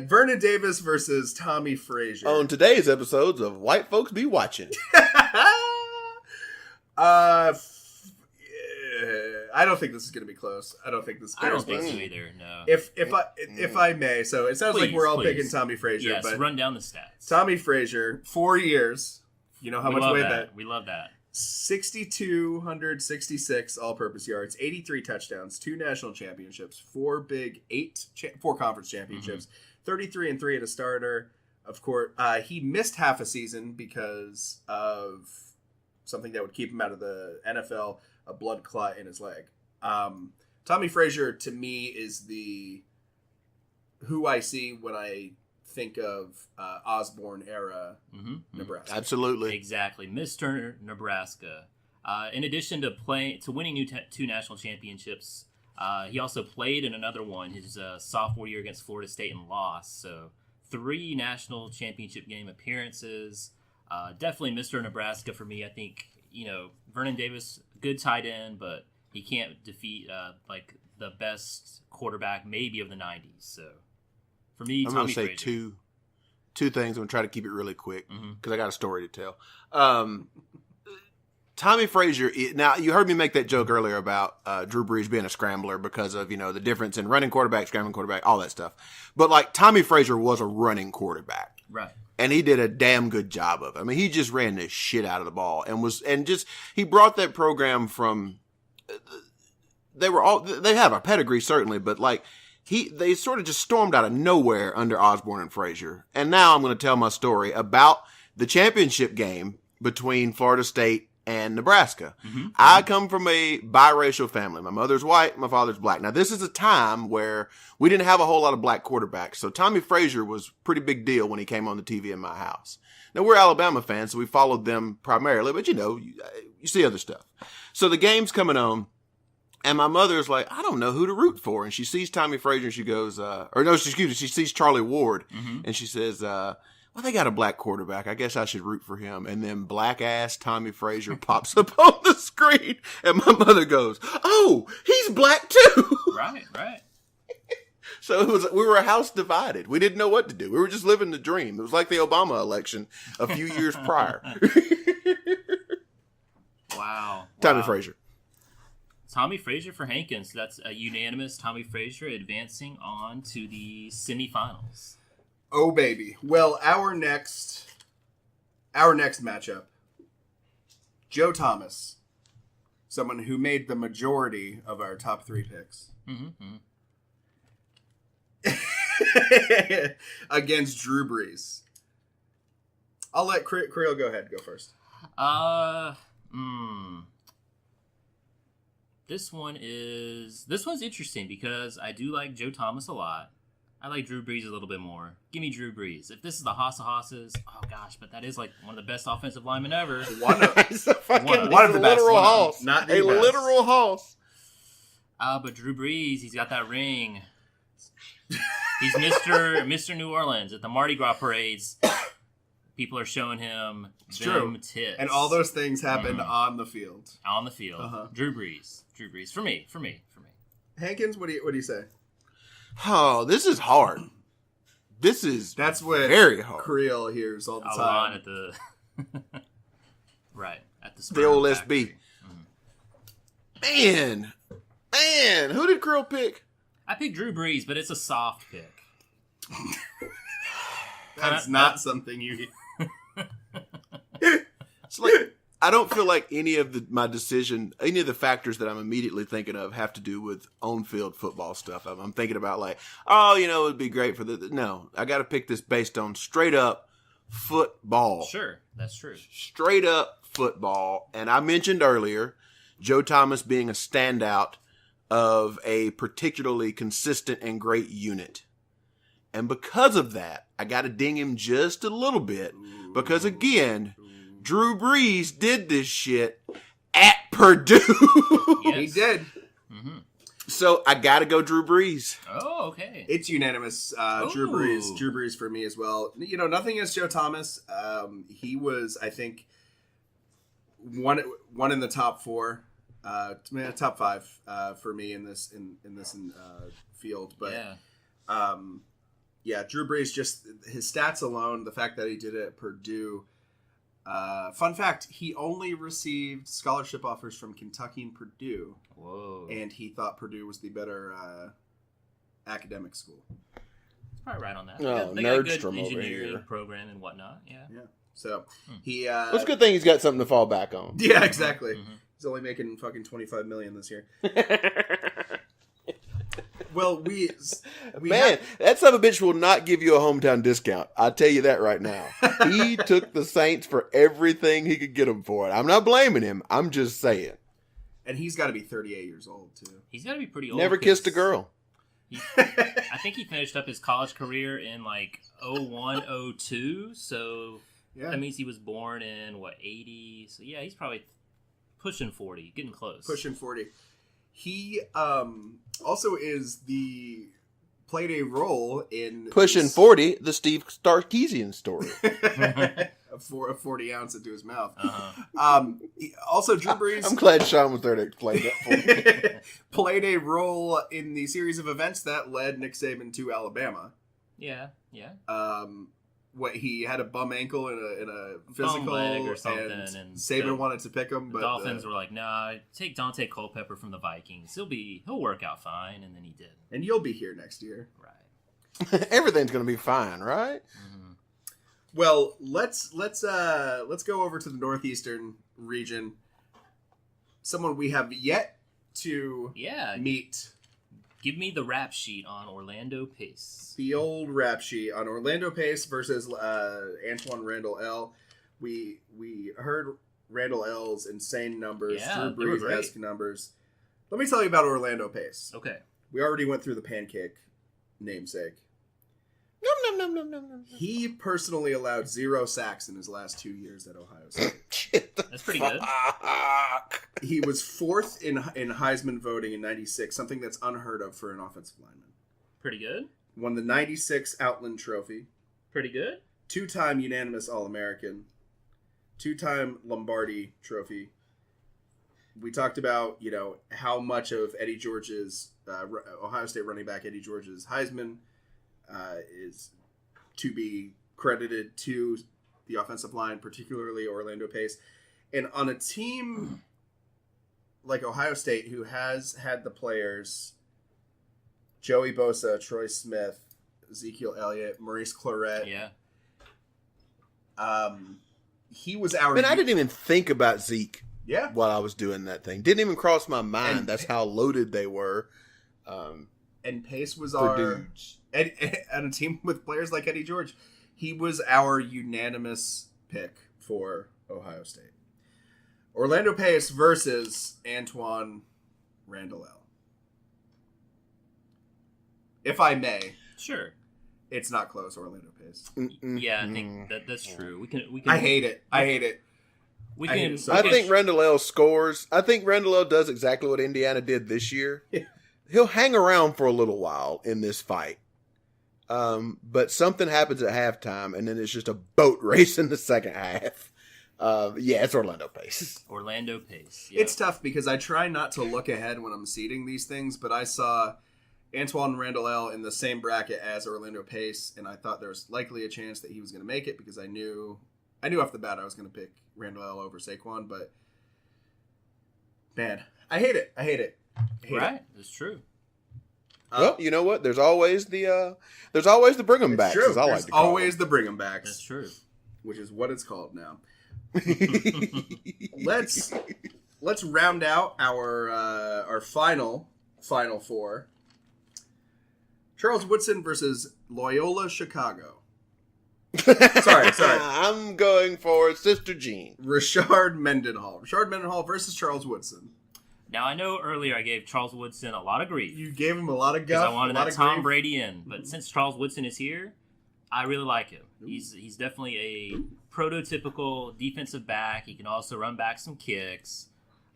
[SPEAKER 9] Vernon Davis versus Tommy Frazier.
[SPEAKER 4] On today's episodes of White Folks Be Watching.
[SPEAKER 9] I don't think this is going to be close. I don't think this.
[SPEAKER 3] I don't think so either. No.
[SPEAKER 9] If I may, so it sounds like
[SPEAKER 3] Please,
[SPEAKER 9] we're all
[SPEAKER 3] please.
[SPEAKER 9] picking Tommy Frazier.
[SPEAKER 3] Yes,
[SPEAKER 9] but
[SPEAKER 3] run down the stats.
[SPEAKER 9] Tommy Frazier, 4 years. You know how
[SPEAKER 3] We
[SPEAKER 9] much
[SPEAKER 3] love
[SPEAKER 9] weight
[SPEAKER 3] that. We love that.
[SPEAKER 9] 6,266 all-purpose yards, 83 touchdowns, 2 national championships, 4 conference championships, 33-3 at a starter. Of course, he missed half a season because of something that would keep him out of the NFL, a blood clot in his leg. Tommy Frazier, to me, is who I see when I think of Osborne era Nebraska.
[SPEAKER 4] Absolutely.
[SPEAKER 3] Exactly, Mr. Nebraska. In addition to winning two national championships, he also played in another one his sophomore year against Florida State and lost. So 3 national championship game appearances. Definitely Mr. Nebraska for me. I think Vernon Davis, good tight end, but he can't defeat like the best quarterback maybe of the 90s. So for me,
[SPEAKER 4] I'm
[SPEAKER 3] Tommy
[SPEAKER 4] going to say
[SPEAKER 3] Frazier.
[SPEAKER 4] two things. I'm going to try to keep it really quick because I got a story to tell. Tommy Frazier. Now, you heard me make that joke earlier about Drew Brees being a scrambler because of the difference in running quarterback, scrambling quarterback, all that stuff. But like Tommy Frazier was a running quarterback,
[SPEAKER 3] Right.
[SPEAKER 4] and he did a damn good job of it. I mean, he just ran the shit out of the ball and he brought that program from. They have a pedigree certainly, but like they sort of just stormed out of nowhere under Osborne and Frazier. And now I'm going to tell my story about the championship game between Florida State and Nebraska. I come from a biracial family. My mother's white, my father's black. Now, this is a time where we didn't have a whole lot of black quarterbacks, so Tommy Frazier was a pretty big deal when he came on the TV in my house. Now, we're Alabama fans, so we followed them primarily, but you see other stuff. So the game's coming on, and my mother's like, I don't know who to root for. And she sees Tommy Frazier, and she goes, she sees Charlie Ward, and she says, well, they got a black quarterback. I guess I should root for him. And then black-ass Tommy Frazier pops up on the screen, and my mother goes, oh, he's black too.
[SPEAKER 3] Right.
[SPEAKER 4] So we were a house divided. We didn't know what to do. We were just living the dream. It was like the Obama election a few years prior.
[SPEAKER 3] Wow.
[SPEAKER 4] Tommy Frazier.
[SPEAKER 3] Tommy Frazier for Hankins. That's a unanimous Tommy Frazier advancing on to the semifinals.
[SPEAKER 9] Oh baby. Well, our next matchup, Joe Thomas, someone who made the majority of our top 3 picks, against Drew Brees. I'll let Creel go ahead. Go first.
[SPEAKER 3] This one's interesting because I do like Joe Thomas a lot. I like Drew Brees a little bit more. Give me Drew Brees. If this is the Hoss of Hosses, oh gosh, but that is like one of the best offensive linemen ever.
[SPEAKER 9] One of
[SPEAKER 4] the
[SPEAKER 9] literal
[SPEAKER 4] hoss.
[SPEAKER 9] Not the
[SPEAKER 4] a
[SPEAKER 9] best.
[SPEAKER 4] literal hoss.
[SPEAKER 3] But Drew Brees, he's got that ring. He's Mr. New Orleans at the Mardi Gras parades. People are showing him them tits.
[SPEAKER 9] And all those things happened on the field.
[SPEAKER 3] On the field. Drew Brees. For me.
[SPEAKER 9] Hankins, what do you say?
[SPEAKER 4] Oh, this is hard.
[SPEAKER 9] That's what
[SPEAKER 4] very hard.
[SPEAKER 9] Creel hears all the
[SPEAKER 3] A
[SPEAKER 9] time.
[SPEAKER 3] lot at the right at the
[SPEAKER 4] The old
[SPEAKER 3] factory.
[SPEAKER 4] SB. Man, who did Krill pick?
[SPEAKER 3] I picked Drew Brees, but it's a soft pick.
[SPEAKER 9] That's not something you.
[SPEAKER 4] It's like I don't feel like any of the factors that I'm immediately thinking of have to do with on-field football stuff. I'm thinking about like, it would be great for no, I got to pick this based on straight up football.
[SPEAKER 3] Sure, that's true.
[SPEAKER 4] Straight up football. And I mentioned earlier, Joe Thomas being a standout of a particularly consistent and great unit. And because of that, I got to ding him just a little bit because again, Drew Brees did this shit at Purdue.
[SPEAKER 3] Yes.
[SPEAKER 9] He did.
[SPEAKER 3] Mm-hmm.
[SPEAKER 4] So I got to go Drew Brees.
[SPEAKER 3] Oh, okay.
[SPEAKER 9] It's unanimous. Drew Brees for me as well. Nothing against Joe Thomas. He was, I think, one in the top 4, top 5 for me in this field. But Drew Brees, just his stats alone, the fact that he did it at Purdue. Fun fact, he only received scholarship offers from Kentucky and Purdue.
[SPEAKER 3] Whoa.
[SPEAKER 9] And he thought Purdue was the better academic school.
[SPEAKER 3] Probably right on that.
[SPEAKER 4] Oh,
[SPEAKER 3] They got a good
[SPEAKER 4] Nerdstrom over
[SPEAKER 3] engineering
[SPEAKER 4] here.
[SPEAKER 3] program and whatnot. Yeah.
[SPEAKER 9] So he
[SPEAKER 4] Well, it's a good thing he's got something to fall back on.
[SPEAKER 9] Yeah, exactly. He's only making fucking $25 million this year. Well,
[SPEAKER 4] that son of a bitch will not give you a hometown discount. I'll tell you that right now. He took the Saints for everything he could get them for it. I'm not blaming him. I'm just saying.
[SPEAKER 9] And he's got to be 38 years old, too.
[SPEAKER 3] He's got to be pretty old.
[SPEAKER 4] Never kissed a girl.
[SPEAKER 3] I think he finished up his college career in like 01, 02. So that means he was born in 80. So yeah, he's probably pushing 40, getting close.
[SPEAKER 9] Pushing 40. He also played a role in
[SPEAKER 4] Pushing 40, the Steve Sarkisian story.
[SPEAKER 9] a 40 ounce into his mouth.
[SPEAKER 3] Uh-huh.
[SPEAKER 9] Also, Drew Brees.
[SPEAKER 4] I'm glad Sean was there to explain that for me.
[SPEAKER 9] Played a role in the series of events that led Nick Saban to Alabama.
[SPEAKER 3] Yeah.
[SPEAKER 9] What he had a bum ankle in a physical
[SPEAKER 3] leg or something,
[SPEAKER 9] and Saban wanted to pick him,
[SPEAKER 3] The
[SPEAKER 9] but
[SPEAKER 3] Dolphins were like, "Nah, take Dante Culpepper from the Vikings. He'll work out fine," and then he did.
[SPEAKER 9] and you'll be here next year.
[SPEAKER 3] Right.
[SPEAKER 4] Everything's going to be fine, right?
[SPEAKER 3] Mm-hmm.
[SPEAKER 9] Well, let's go over to the northeastern region. Someone we have yet to meet.
[SPEAKER 3] Give me the rap sheet on Orlando Pace.
[SPEAKER 9] The old rap sheet on Orlando Pace versus Antoine Randall L. We heard Randall L's insane numbers, Drew Brees-esque numbers. Let me tell you about Orlando Pace.
[SPEAKER 3] Okay.
[SPEAKER 9] We already went through the pancake namesake.
[SPEAKER 4] Nom, nom, nom, nom, nom.
[SPEAKER 9] He personally allowed 0 sacks in his last 2 years at Ohio State.
[SPEAKER 3] That's pretty good.
[SPEAKER 9] He was 4th in Heisman voting in 96, something that's unheard of for an offensive lineman.
[SPEAKER 3] Pretty good.
[SPEAKER 9] Won the 96 Outland Trophy.
[SPEAKER 3] Pretty good.
[SPEAKER 9] 2-time unanimous All-American. 2-time Lombardi Trophy. We talked about, how much of Eddie George's, Ohio State running back Eddie George's Heisman is to be credited to the offensive line, particularly Orlando Pace. And on a team like Ohio State, who has had the players Joey Bosa, Troy Smith, Ezekiel Elliott, Maurice Claret.
[SPEAKER 3] Yeah.
[SPEAKER 9] He was our...
[SPEAKER 4] Man, I didn't even think about Zeke
[SPEAKER 9] Yeah.
[SPEAKER 4] while I was doing that thing. Didn't even cross my mind.
[SPEAKER 9] And-
[SPEAKER 4] That's how loaded they were.
[SPEAKER 9] And Pace was
[SPEAKER 4] For
[SPEAKER 9] our...
[SPEAKER 4] dudes.
[SPEAKER 9] And a team with players like Eddie George, he was our unanimous pick for Ohio State. Orlando Pace versus Antoine Randall L. If I may,
[SPEAKER 3] Sure.
[SPEAKER 9] it's not close, Orlando Pace.
[SPEAKER 3] Yeah, I think that's true. We can.
[SPEAKER 9] I hate it.
[SPEAKER 3] We
[SPEAKER 9] I hate
[SPEAKER 3] can.
[SPEAKER 9] it so
[SPEAKER 4] I
[SPEAKER 9] much.
[SPEAKER 4] think Randall L scores. I think Randall L does exactly what Indiana did this year.
[SPEAKER 9] Yeah.
[SPEAKER 4] He'll hang around for a little while in this fight. But something happens at halftime, and then it's just a boat race in the second half. It's Orlando Pace.
[SPEAKER 3] Orlando Pace. Yeah.
[SPEAKER 9] It's tough because I try not to look ahead when I'm seeding these things, but I saw Antoine Randall L in the same bracket as Orlando Pace, and I thought there was likely a chance that he was going to make it because I knew off the bat I was going to pick Randall L over Saquon, but man, I hate it.
[SPEAKER 3] Right. It's true.
[SPEAKER 4] Well, you know what? There's always the bring 'em backs, as I like to call
[SPEAKER 9] always the bring 'em backs.
[SPEAKER 3] That's true.
[SPEAKER 9] Which is what it's called now. Let's round out our final four. Charles Woodson versus Loyola Chicago. Sorry.
[SPEAKER 4] I'm going for Sister Jean.
[SPEAKER 9] Rashard Mendenhall. Rashard Mendenhall versus Charles Woodson.
[SPEAKER 3] Now, I know earlier I gave Charles Woodson a lot of grief.
[SPEAKER 9] You gave him a lot of
[SPEAKER 3] Because
[SPEAKER 9] guff.
[SPEAKER 3] I wanted
[SPEAKER 9] a lot
[SPEAKER 3] that
[SPEAKER 9] of
[SPEAKER 3] Tom
[SPEAKER 9] grief.
[SPEAKER 3] Brady in. But since Charles Woodson is here, I really like him. He's definitely a prototypical defensive back. He can also run back some kicks.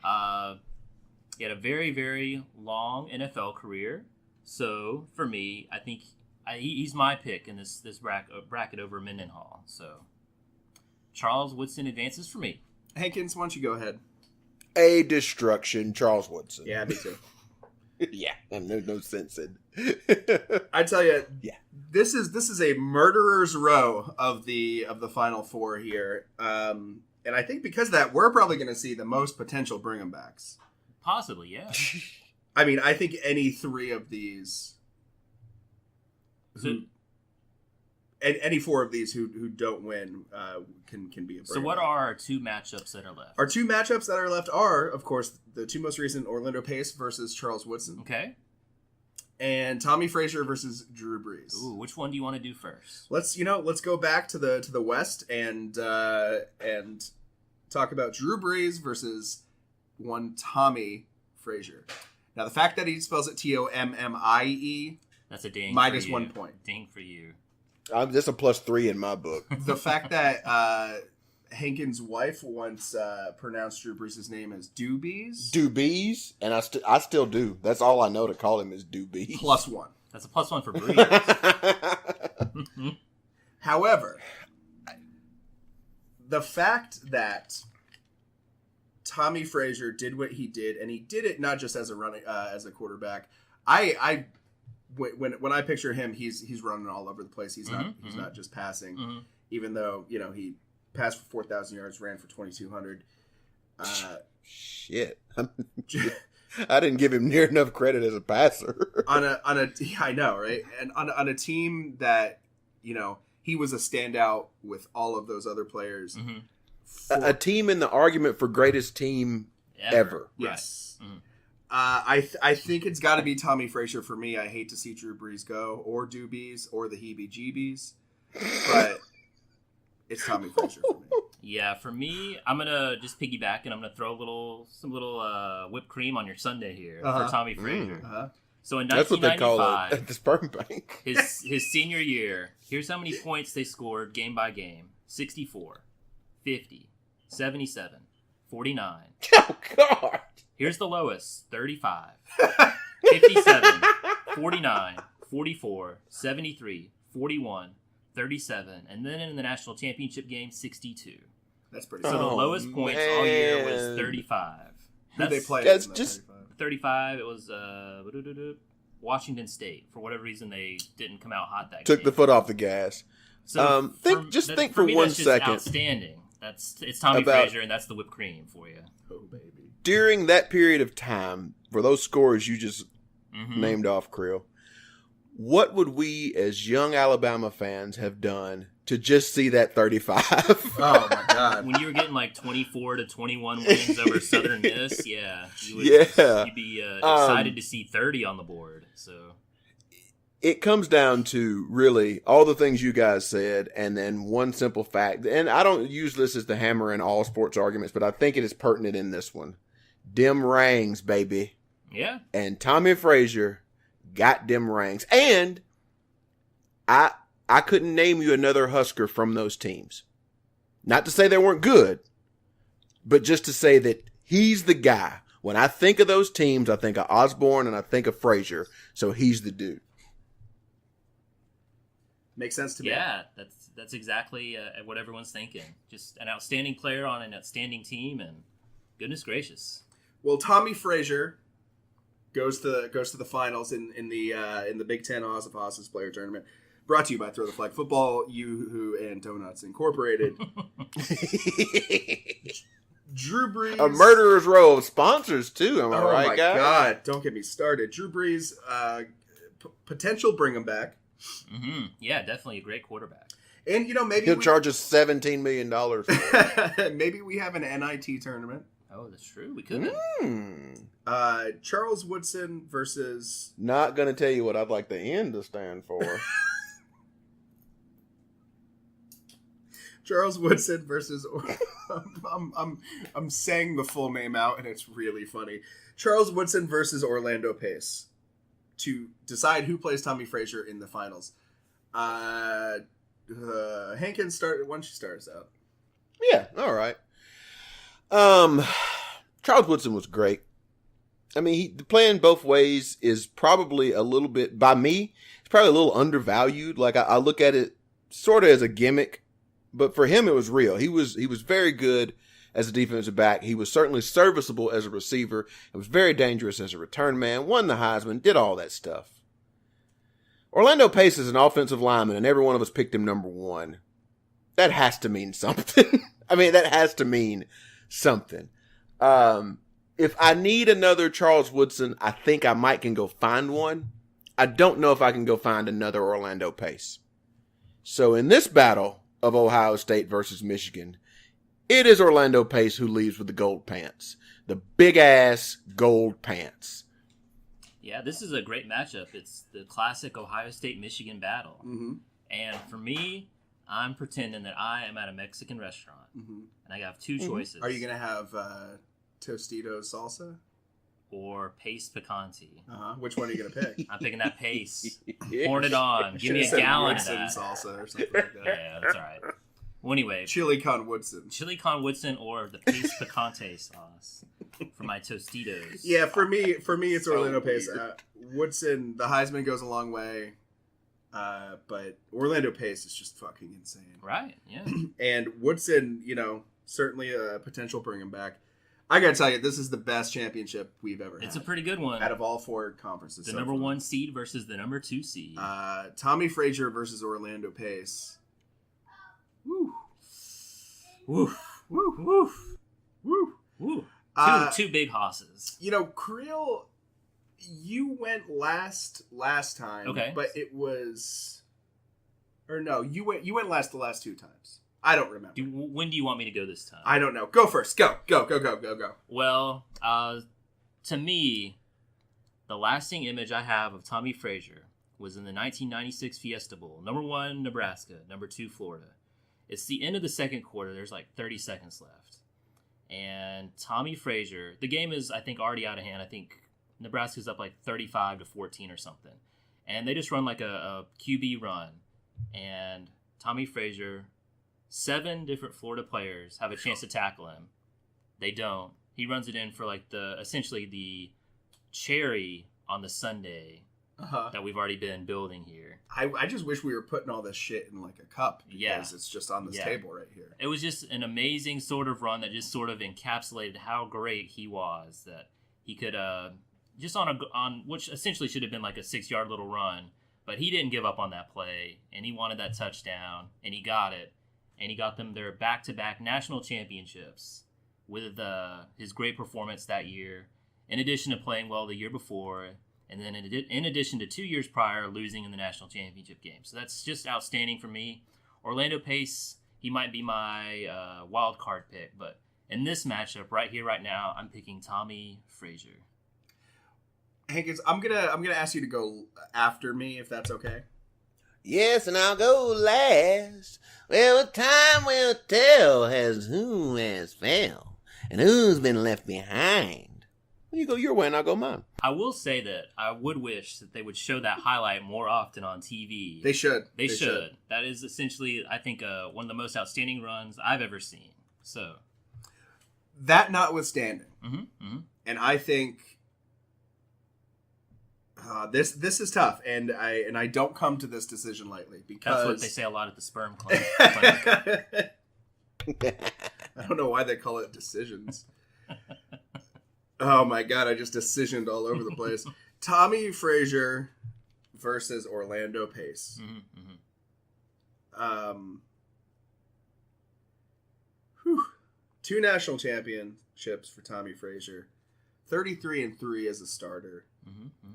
[SPEAKER 3] He had a very, very long NFL career. So, for me, I think he's my pick in this bracket over Mendenhall. So, Charles Woodson advances for me.
[SPEAKER 9] Hankins, why don't you go ahead?
[SPEAKER 4] A destruction, Charles Woodson.
[SPEAKER 9] Yeah, me too.
[SPEAKER 4] Yeah, and there's no sense in.
[SPEAKER 9] I tell you,
[SPEAKER 4] Yeah.
[SPEAKER 9] this is a murderer's row of the final four here, and I think because of that, we're probably going to see the most potential bring 'em backs.
[SPEAKER 3] Possibly, yeah.
[SPEAKER 9] I mean, I think any three of these, any four of these who don't win, can be a bring 'em
[SPEAKER 3] So what
[SPEAKER 9] back.
[SPEAKER 3] are our two matchups that are left?
[SPEAKER 9] Our two matchups that are left are, of course, the two most recent: Orlando Pace versus Charles Woodson,
[SPEAKER 3] Okay.
[SPEAKER 9] and Tommy Frazier versus Drew Brees.
[SPEAKER 3] Ooh, which one do you want to do first?
[SPEAKER 9] Let's go back to the West and talk about Drew Brees versus one Tommy Frazier. Now, the fact that he spells it Tommie
[SPEAKER 3] That's a ding.
[SPEAKER 9] Minus
[SPEAKER 3] for you.
[SPEAKER 9] 1 point.
[SPEAKER 3] Ding for you.
[SPEAKER 4] That's a +3 in my book.
[SPEAKER 9] The fact that Hankins' wife once pronounced Drew Brees' name as Doobies.
[SPEAKER 4] Doobies, and I still do. That's all I know to call him is Doobies.
[SPEAKER 9] +1.
[SPEAKER 3] That's a +1 for Breeze.
[SPEAKER 9] However, the fact that Tommy Frazier did what he did, and he did it not just as a quarterback. When I picture him, he's running all over the place. He's not just passing.
[SPEAKER 3] Mm-hmm.
[SPEAKER 9] Even though he passed for 4,000 yards, ran for 2,200.
[SPEAKER 4] Shit, I didn't give him near enough credit as a passer.
[SPEAKER 9] I know, right? And on a team that he was a standout with all of those other players.
[SPEAKER 3] Mm-hmm.
[SPEAKER 4] A team in the argument for greatest team ever.
[SPEAKER 9] Yes.
[SPEAKER 3] Mm-hmm.
[SPEAKER 9] I think it's got to be Tommy Frazier for me. I hate to see Drew Brees go, or Doobies, or the heebie-jeebies, but it's Tommy Frazier for me.
[SPEAKER 3] Yeah, for me, I'm gonna just piggyback and I'm gonna throw some little whipped cream on your sundae here for Tommy Frazier. So in 1995,
[SPEAKER 4] that's what they call it at the sperm bank.
[SPEAKER 3] his senior year, here's how many points they scored game by game: 64, 50, 77, 49.
[SPEAKER 4] Oh God!
[SPEAKER 3] Here's the lowest: 35, 57, 49, 44, 73, 41, 37, and then in the national championship game, 62.
[SPEAKER 9] That's pretty.
[SPEAKER 3] So the lowest points all year was 35.
[SPEAKER 9] Who they play?
[SPEAKER 4] That's just
[SPEAKER 3] 35. It was Washington State. For whatever reason, they didn't come out hot that
[SPEAKER 4] took
[SPEAKER 3] game.
[SPEAKER 4] the foot off the gas.
[SPEAKER 3] So
[SPEAKER 4] think for
[SPEAKER 3] me,
[SPEAKER 4] 1
[SPEAKER 3] that's just
[SPEAKER 4] second.
[SPEAKER 3] Outstanding. It's Tommy Frazier, and that's the whipped cream for you.
[SPEAKER 9] Oh baby.
[SPEAKER 4] During that period of time, for those scores you just named off, Creel, what would we as young Alabama fans have done to just see that 35?
[SPEAKER 9] Oh my God!
[SPEAKER 3] When you were getting like 24 to 21 wins over Southern Miss, you'd be excited to see 30 on the board. So
[SPEAKER 4] it comes down to really all the things you guys said, and then one simple fact. And I don't use this as the hammer in all sports arguments, but I think it is pertinent in this one. Dim rings, baby.
[SPEAKER 3] yeah,
[SPEAKER 4] And Tommy Frazier got dim rings. And I couldn't name you another Husker from those teams. Not to say they weren't good, but just to say that he's the guy. When I think of those teams, I think of Osborne and I think of Frazier. So he's the dude.
[SPEAKER 9] Makes sense to me.
[SPEAKER 3] yeah, that's exactly what everyone's thinking. Just an outstanding player on an outstanding team, and goodness gracious.
[SPEAKER 9] Well, Tommy Frazier goes to the finals in the Big Ten Hoss of Hosses Player Tournament. Brought to you by Throw the Flag Football, Yoo-Hoo, and Donuts Incorporated. Drew Brees.
[SPEAKER 4] A murderer's row of sponsors, too. Am I right,
[SPEAKER 9] Oh, my
[SPEAKER 4] guys?
[SPEAKER 9] God. Don't get me started. Drew Brees, potential bring him back.
[SPEAKER 3] Mm-hmm. Yeah, definitely a great quarterback.
[SPEAKER 9] And, maybe
[SPEAKER 4] He'll charge us $17 million.
[SPEAKER 9] maybe we have an NIT tournament.
[SPEAKER 3] Oh, that's true. We could.
[SPEAKER 9] Charles Woodson versus...
[SPEAKER 4] Not going to tell you what I'd like the N to stand for.
[SPEAKER 9] Charles Woodson versus... I'm saying the full name out, and it's really funny. Charles Woodson versus Orlando Pace to decide who plays Tommy Frazier in the finals. Hankins, why don't you start us out?
[SPEAKER 4] Yeah, all right. Charles Woodson was great. I mean, playing both ways is probably a little bit, by me, it's probably a little undervalued. Like I look at it sort of as a gimmick, but for him, it was real. He was very good as a defensive back. He was certainly serviceable as a receiver. It was very dangerous as a return man, won the Heisman, did all that stuff. Orlando Pace is an offensive lineman, and every one of us picked him number 1. That has to mean something. I mean, that has to mean something. If I need another Charles Woodson, I think I might can go find one. I don't know if I can go find another Orlando Pace. So in this battle of Ohio State versus Michigan, it is Orlando Pace who leaves with the gold pants. The big-ass gold pants.
[SPEAKER 3] Yeah, this is a great matchup. It's the classic Ohio State-Michigan battle.
[SPEAKER 9] Mm-hmm.
[SPEAKER 3] And for me, I'm pretending that I am at a Mexican restaurant.
[SPEAKER 9] Mm-hmm.
[SPEAKER 3] And I have two choices.
[SPEAKER 9] Are you going to have Tostitos salsa?
[SPEAKER 3] or Pace Picante.
[SPEAKER 9] Which one are you gonna pick?
[SPEAKER 3] I'm picking that Pace. Pouring it on. Give me a gallon of
[SPEAKER 9] Woodson
[SPEAKER 3] that.
[SPEAKER 9] salsa or something like that.
[SPEAKER 3] Yeah, that's all right. Well, anyway,
[SPEAKER 9] Chili con Woodson.
[SPEAKER 3] chili con Woodson or the Pace Picante sauce for my Tostitos.
[SPEAKER 9] Yeah, for me, it's
[SPEAKER 4] So
[SPEAKER 9] Orlando Pace.
[SPEAKER 4] weird.
[SPEAKER 9] Woodson, the Heisman goes a long way, but Orlando Pace is just fucking insane.
[SPEAKER 3] Right. Yeah.
[SPEAKER 9] And Woodson, certainly a potential bring him back. I gotta tell you, this is the best championship we've ever had.
[SPEAKER 3] It's a pretty good one.
[SPEAKER 9] Out of all 4 conferences.
[SPEAKER 3] The
[SPEAKER 9] so
[SPEAKER 3] number
[SPEAKER 9] far.
[SPEAKER 3] 1 seed versus the number 2 seed.
[SPEAKER 9] Tommy Frazier versus Orlando Pace. Woo.
[SPEAKER 3] Woof.
[SPEAKER 9] Woo.
[SPEAKER 3] Woof.
[SPEAKER 9] Woo.
[SPEAKER 3] Woo.
[SPEAKER 9] Uh,
[SPEAKER 3] Two big hosses.
[SPEAKER 9] Creel, you went last time.
[SPEAKER 3] Okay.
[SPEAKER 9] But it was, or no, you went last the last 2 times. I don't remember.
[SPEAKER 3] When do you want me to go this time?
[SPEAKER 9] I don't know. Go first. Go.
[SPEAKER 3] Well, to me, the lasting image I have of Tommy Frazier was in the 1996 Fiesta Bowl. Number 1, Nebraska. Number 2, Florida. It's the end of the second quarter. There's like 30 seconds left. And Tommy Frazier, the game is, I think, already out of hand. I think Nebraska's up like 35-14 or something. And they just run like a QB run. And Tommy Frazier, 7 different Florida players have a chance to tackle him. They don't. He runs it in for like essentially the cherry on the sundae that we've already been building here.
[SPEAKER 9] I just wish we were putting all this shit in like a cup because
[SPEAKER 3] Yeah.
[SPEAKER 9] it's just on this
[SPEAKER 3] Yeah.
[SPEAKER 9] table right here.
[SPEAKER 3] It was just an amazing sort of run that just sort of encapsulated how great he was. That he could just on which essentially should have been like a 6-yard little run, but he didn't give up on that play and he wanted that touchdown and he got it, and he got them their back-to-back national championships with his great performance that year. In addition to playing well the year before. And then in addition to 2 years prior, losing in the national championship game. So that's just outstanding for me. Orlando Pace, he might be my wild card pick. But in this matchup right here, right now, I'm picking Tommy Frazier.
[SPEAKER 9] Hankins, I'm gonna ask you to go after me if that's okay.
[SPEAKER 1] Yes, and I'll go last. Well, time will tell as who has fell and who's been left behind.
[SPEAKER 4] You go your way and I'll go mine.
[SPEAKER 3] I will say that I would wish that they would show that highlight more often on TV.
[SPEAKER 9] They should.
[SPEAKER 3] They should. That is essentially, I think, one of the most outstanding runs I've ever seen. So,
[SPEAKER 9] that notwithstanding,
[SPEAKER 3] and
[SPEAKER 9] I think this is tough, and I don't come to this decision lightly because
[SPEAKER 3] that's what they say a lot at the sperm clinic.
[SPEAKER 9] I don't know why they call it decisions. Oh my god, I just decisioned all over the place. Tommy Frazier versus Orlando Pace. 2 national championships for Tommy Frazier. 33-3 as a starter.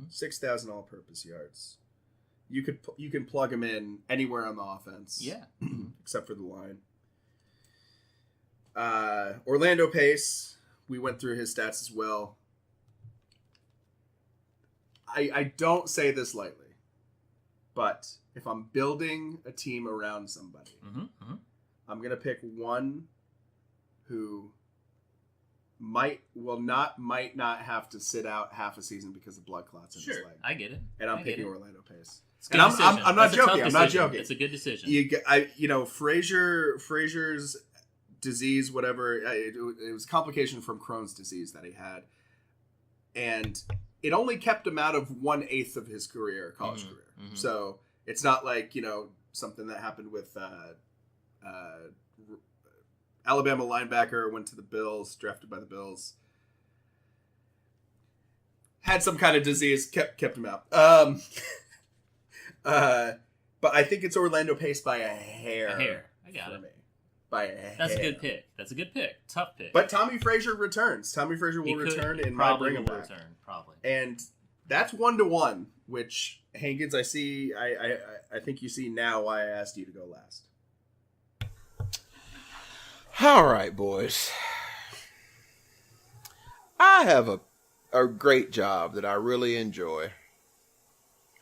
[SPEAKER 9] 6,000 all-purpose yards. You can plug him in anywhere on the offense.
[SPEAKER 3] Yeah.
[SPEAKER 9] Except for the line. Orlando Pace. We went through his stats as well. I don't say this lightly, but if I'm building a team around somebody, I'm going to pick one who might not have to sit out half a season because of blood clots in his leg.
[SPEAKER 3] I get it.
[SPEAKER 9] And I'm picking Orlando Pace.
[SPEAKER 3] And
[SPEAKER 9] I'm not joking. I'm not joking.
[SPEAKER 3] It's a good decision.
[SPEAKER 9] Frazier's disease, whatever, it was a complication from Crohn's disease that he had, and it only kept him out of 1/8 of his college career. So it's not like something that happened with Alabama linebacker, went to the Bills, drafted by the Bills, had some kind of disease, kept him out. But I think it's Orlando Pace by a hair.
[SPEAKER 3] I got it.
[SPEAKER 9] Me. By a hair.
[SPEAKER 3] That's a good pick. That's a good pick. Tough pick.
[SPEAKER 9] But Tommy Frazier returns. Tommy Frazier will return and might bring him back.
[SPEAKER 3] Probably.
[SPEAKER 9] And that's 1-1, which Hankins, I see. I think you see now why I asked you to go last.
[SPEAKER 4] All right, boys. I have a great job that I really enjoy.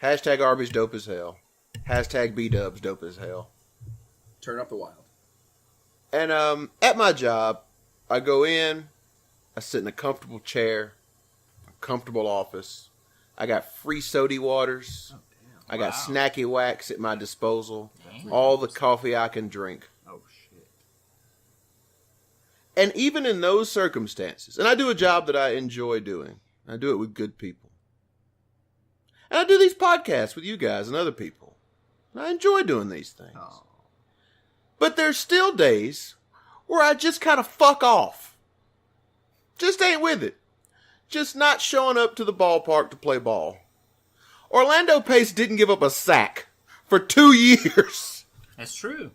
[SPEAKER 4] Hashtag Arby's dope as hell. Hashtag B-Dubs dope as hell.
[SPEAKER 9] Turn up the wild.
[SPEAKER 4] And at my job, I go in, I sit in a comfortable chair, comfortable office. I got free sody waters.
[SPEAKER 9] Oh, damn.
[SPEAKER 4] I got
[SPEAKER 3] Wow.
[SPEAKER 4] snacky wax at my disposal.
[SPEAKER 3] Damn.
[SPEAKER 4] All the coffee I can drink.
[SPEAKER 9] Oh, shit.
[SPEAKER 4] And even in those circumstances, and I do a job that I enjoy doing. I do it with good people. And I do these podcasts with you guys and other people. I enjoy doing these things.
[SPEAKER 9] Oh.
[SPEAKER 4] But there's still days where I just kind of fuck off. Just ain't with it. Just not showing up to the ballpark to play ball. Orlando Pace didn't give up a sack for 2 years.
[SPEAKER 3] That's true.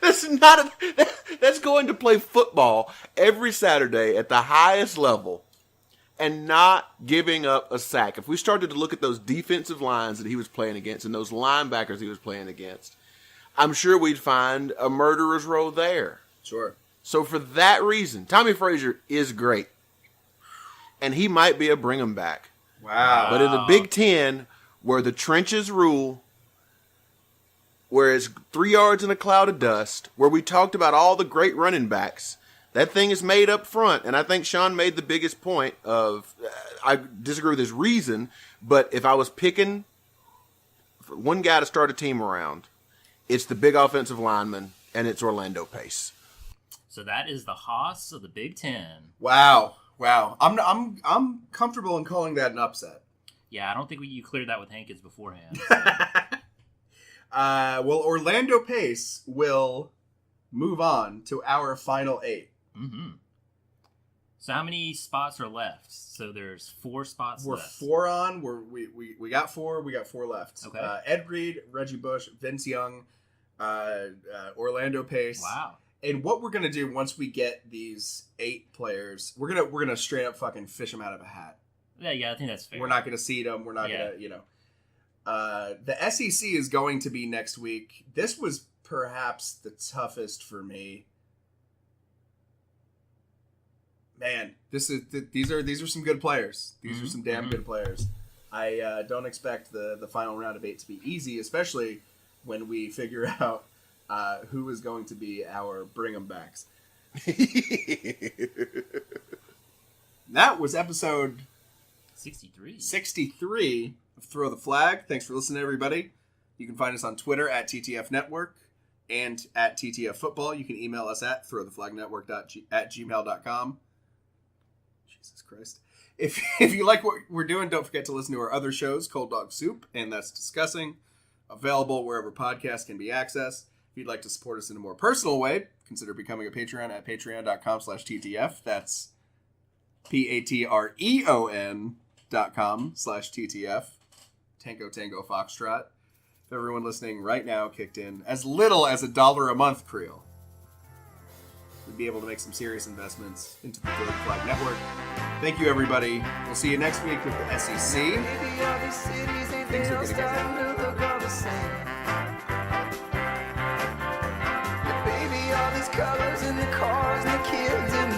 [SPEAKER 4] That's going to play football every Saturday at the highest level and not giving up a sack. If we started to look at those defensive lines that he was playing against and those linebackers he was playing against, I'm sure we'd find a murderer's row there.
[SPEAKER 9] Sure.
[SPEAKER 4] So for that reason, Tommy Frazier is great. And he might be a bring 'em back.
[SPEAKER 9] Wow.
[SPEAKER 4] But in the Big Ten, where the trenches rule, where it's 3 yards in a cloud of dust, where we talked about all the great running backs, that thing is made up front. And I think Sean made the biggest point of, I disagree with his reason, but if I was picking one guy to start a team around, it's the big offensive lineman, and it's Orlando Pace.
[SPEAKER 3] So that is the Haas of the Big Ten.
[SPEAKER 9] Wow. I'm comfortable in calling that an upset.
[SPEAKER 3] Yeah, I don't think you cleared that with Hankins beforehand.
[SPEAKER 9] Well, Orlando Pace will move on to our final 8.
[SPEAKER 3] Mm-hmm. So how many spots are left? So there's 4 spots
[SPEAKER 9] We're
[SPEAKER 3] left.
[SPEAKER 9] 4 on. We got 4. We got 4 left.
[SPEAKER 3] Okay.
[SPEAKER 9] Ed Reed, Reggie Bush, Vince Young, Orlando Pace.
[SPEAKER 3] Wow.
[SPEAKER 9] And what we're gonna do once we get these 8 players, we're gonna straight up fucking fish them out of a hat.
[SPEAKER 3] Yeah, I think that's fair.
[SPEAKER 9] We're not gonna seed them. We're not gonna, the SEC is going to be next week. This was perhaps the toughest for me. Man, these are some good players. These are some damn good players. I don't expect the final round of 8 to be easy, especially when we figure out who is going to be our bring 'em backs. That was episode 63 of Throw the Flag. Thanks for listening, everybody. You can find us on Twitter at TTF Network and at TTF Football. You can email us at throwtheflagnetwork@gmail.com. Jesus Christ. If you like what we're doing, don't forget to listen to our other shows, Cold Dog Soup and That's Discussing, available wherever podcasts can be accessed. If you'd like to support us in a more personal way, consider becoming a Patreon at patreon.com/TTF. That's patreon.com/TTF. Tango Foxtrot. If everyone listening right now kicked in as little as $1 a month, Creel, we'd be able to make some serious investments into the Throw the Flag Network. Thank you, everybody. We'll see you next week with the SEC. Things are going to get better.
[SPEAKER 8] Baby, all these colors and the cars and the kids and